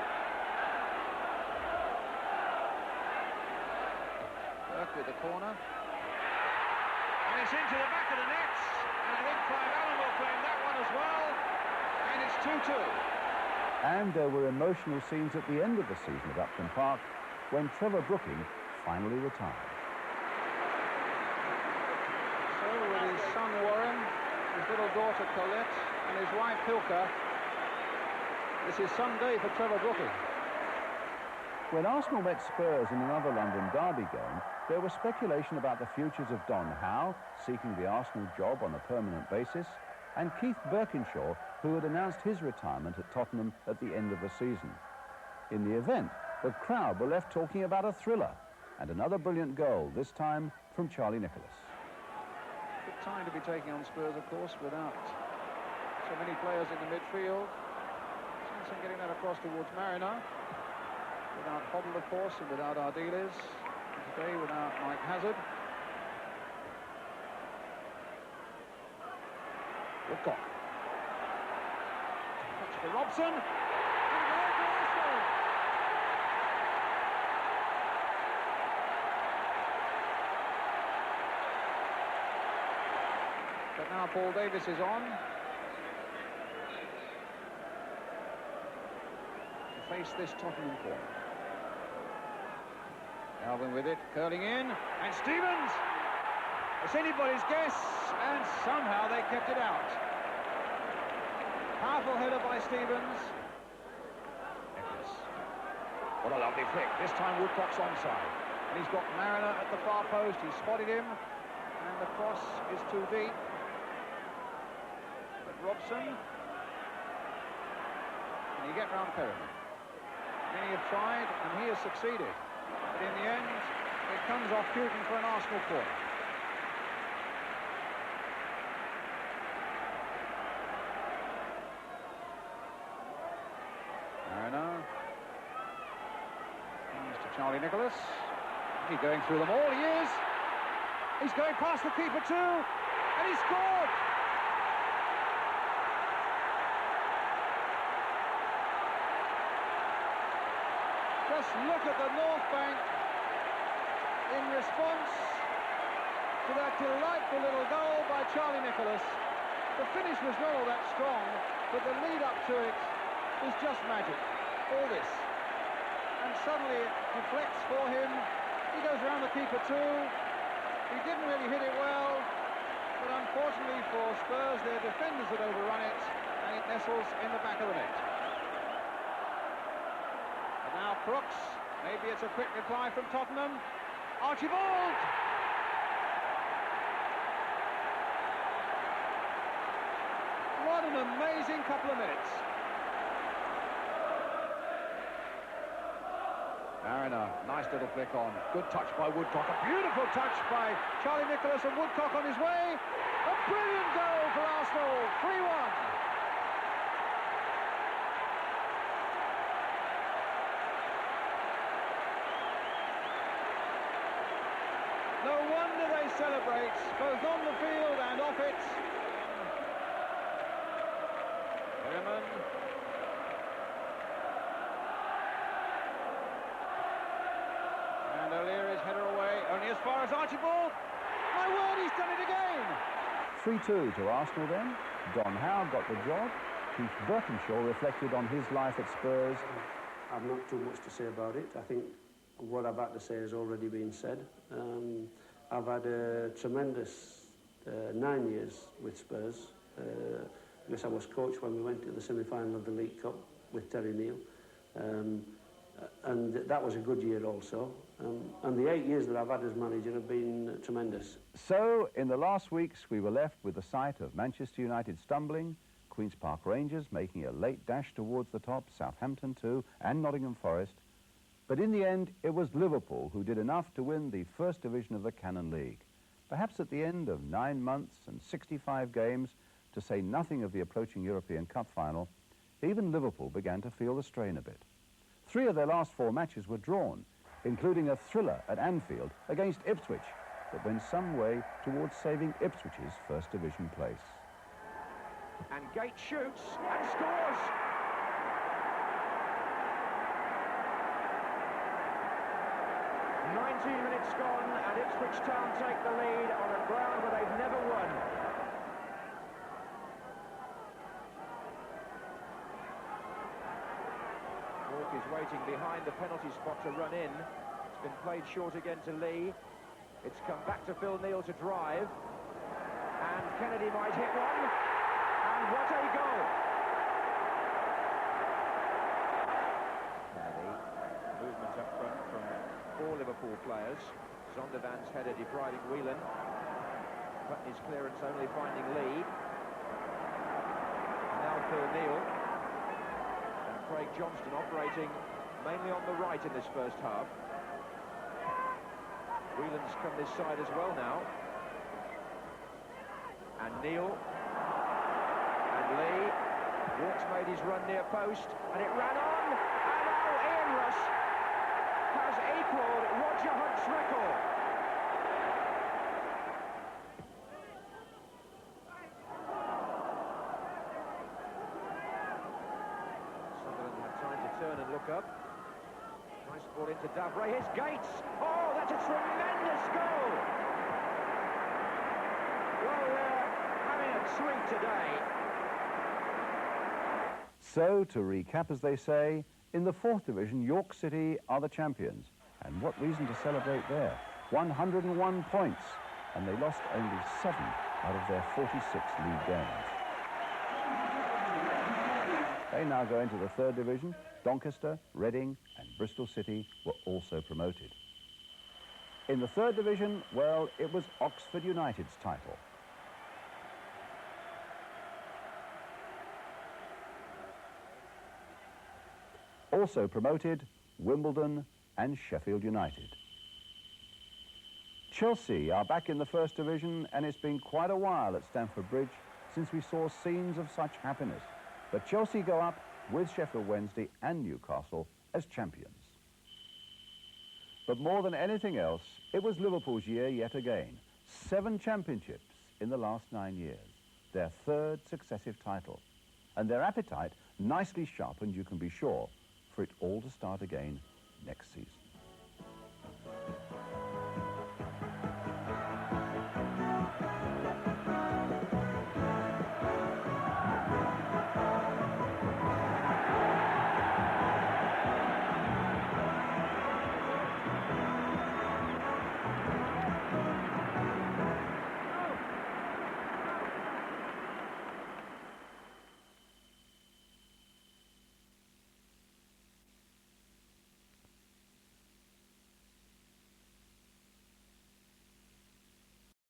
Burke with the corner. And it's into the back of the nets, and I think Clive Allen will claim that one as well, and it's 2-2. And there were emotional scenes at the end of the season at Upton Park when Trevor Brooking finally retired. So with his son Warren, his little daughter Colette, and his wife Hilka, this is some day for Trevor Brooking. When Arsenal met Spurs in another London derby game, there was speculation about the futures of Don Howe, seeking the Arsenal job on a permanent basis, and Keith Birkinshaw, who had announced his retirement at Tottenham at the end of the season. In the event, the crowd were left talking about a thriller, and another brilliant goal, this time from Charlie Nicholas. Good time to be taking on Spurs, of course, without so many players in the midfield. Simpson getting that across towards Mariner. Without Hoddle, of course, and without Ardiles. Today without Mike Hazard. Woodcock. Touch for Robson. But now Paul Davis is on. To face this Tottenham corner. Alvin with it, curling in, and Stevens! It's anybody's guess, and somehow they kept it out. Powerful header by Stevens. Nicholas. What a lovely flick. This time Woodcock's onside. And he's got Mariner at the far post. He spotted him, and the cross is too deep. But Robson. Can he get round Perryman? Many have tried, and he has succeeded. But in the end, it comes off Putin for an Arsenal corner. Mariner. Comes to Charlie Nicholas. He's going through them all, he is. He's going past the keeper too, and he scored! Just look at the North Bank in response to that delightful little goal by Charlie Nicholas. The finish was not all that strong, but the lead up to it was just magic. All this. And suddenly it deflects for him. He goes around the keeper too. He didn't really hit it well, but unfortunately for Spurs, their defenders had overrun it, and it nestles in the back of the net. Now Crooks, maybe it's a quick reply from Tottenham. Archibald! What an amazing couple of minutes. Mariner, nice little flick on. Good touch by Woodcock. A beautiful touch by Charlie Nicholas, and Woodcock on his way. A brilliant goal for Arsenal. 3-1. No wonder they celebrate, both on the field and off it. Perryman. And O'Leary's header away, only as far as Archibald. My word, he's done it again! 3-2 to Arsenal then. Don Howe got the job. Keith Burtonshaw reflected on his life at Spurs. I've not too much to say about it. I think what I've had to say has already been said. I've had a tremendous 9 years with Spurs. Because I was coach when we went to the semi-final of the League Cup with Terry Neal. And that was a good year also. And the 8 years that I've had as manager have been tremendous. So, in the last weeks, we were left with the sight of Manchester United stumbling, Queen's Park Rangers making a late dash towards the top, Southampton too, and Nottingham Forest. But in the end, it was Liverpool who did enough to win the First Division of the Canon League. Perhaps at the end of 9 months and 65 games, to say nothing of the approaching European Cup final, even Liverpool began to feel the strain a bit. 3 of their last 4 matches were drawn, including a thriller at Anfield against Ipswich that went some way towards saving Ipswich's First Division place. And Gates shoots and scores! "19 minutes gone and Ipswich Town take the lead on a ground where they've never won. Walk is waiting behind the penalty spot to run in. It's been played short again to Lee. It's come back to Phil Neal to drive. And Kennedy might hit one. And what a goal! Kennedy, movement up front from 4 Liverpool players. Zondervan's header depriving Whelan. Putney's clearance only finding Lee. And now Phil Neal. And Craig Johnston operating mainly on the right in this first half. Whelan's come this side as well now. And Neal. And Lee. Walks made his run near post. And it ran on. And now Ian Rush has equalled Roger Hunt's record. Sunderland had time to turn and look up. Nice ball into Davray. Here's Gates. Oh, that's a tremendous goal. Well, they're having a treat today. So, to recap, as they say, in the 4th Division, York City are the champions. And what reason to celebrate there? 101 points, and they lost only 7 out of their 46 league games. They now go into the 3rd Division. Doncaster, Reading and Bristol City were also promoted. In the 3rd Division, well, it was Oxford United's title. Also promoted, Wimbledon and Sheffield United. Chelsea are back in the 1st Division, and it's been quite a while at Stamford Bridge since we saw scenes of such happiness. But Chelsea go up with Sheffield Wednesday and Newcastle as champions. But more than anything else, it was Liverpool's year yet again. 7 championships in the last 9 years, their 3rd successive title. And their appetite nicely sharpened, you can be sure, for it all to start again next season.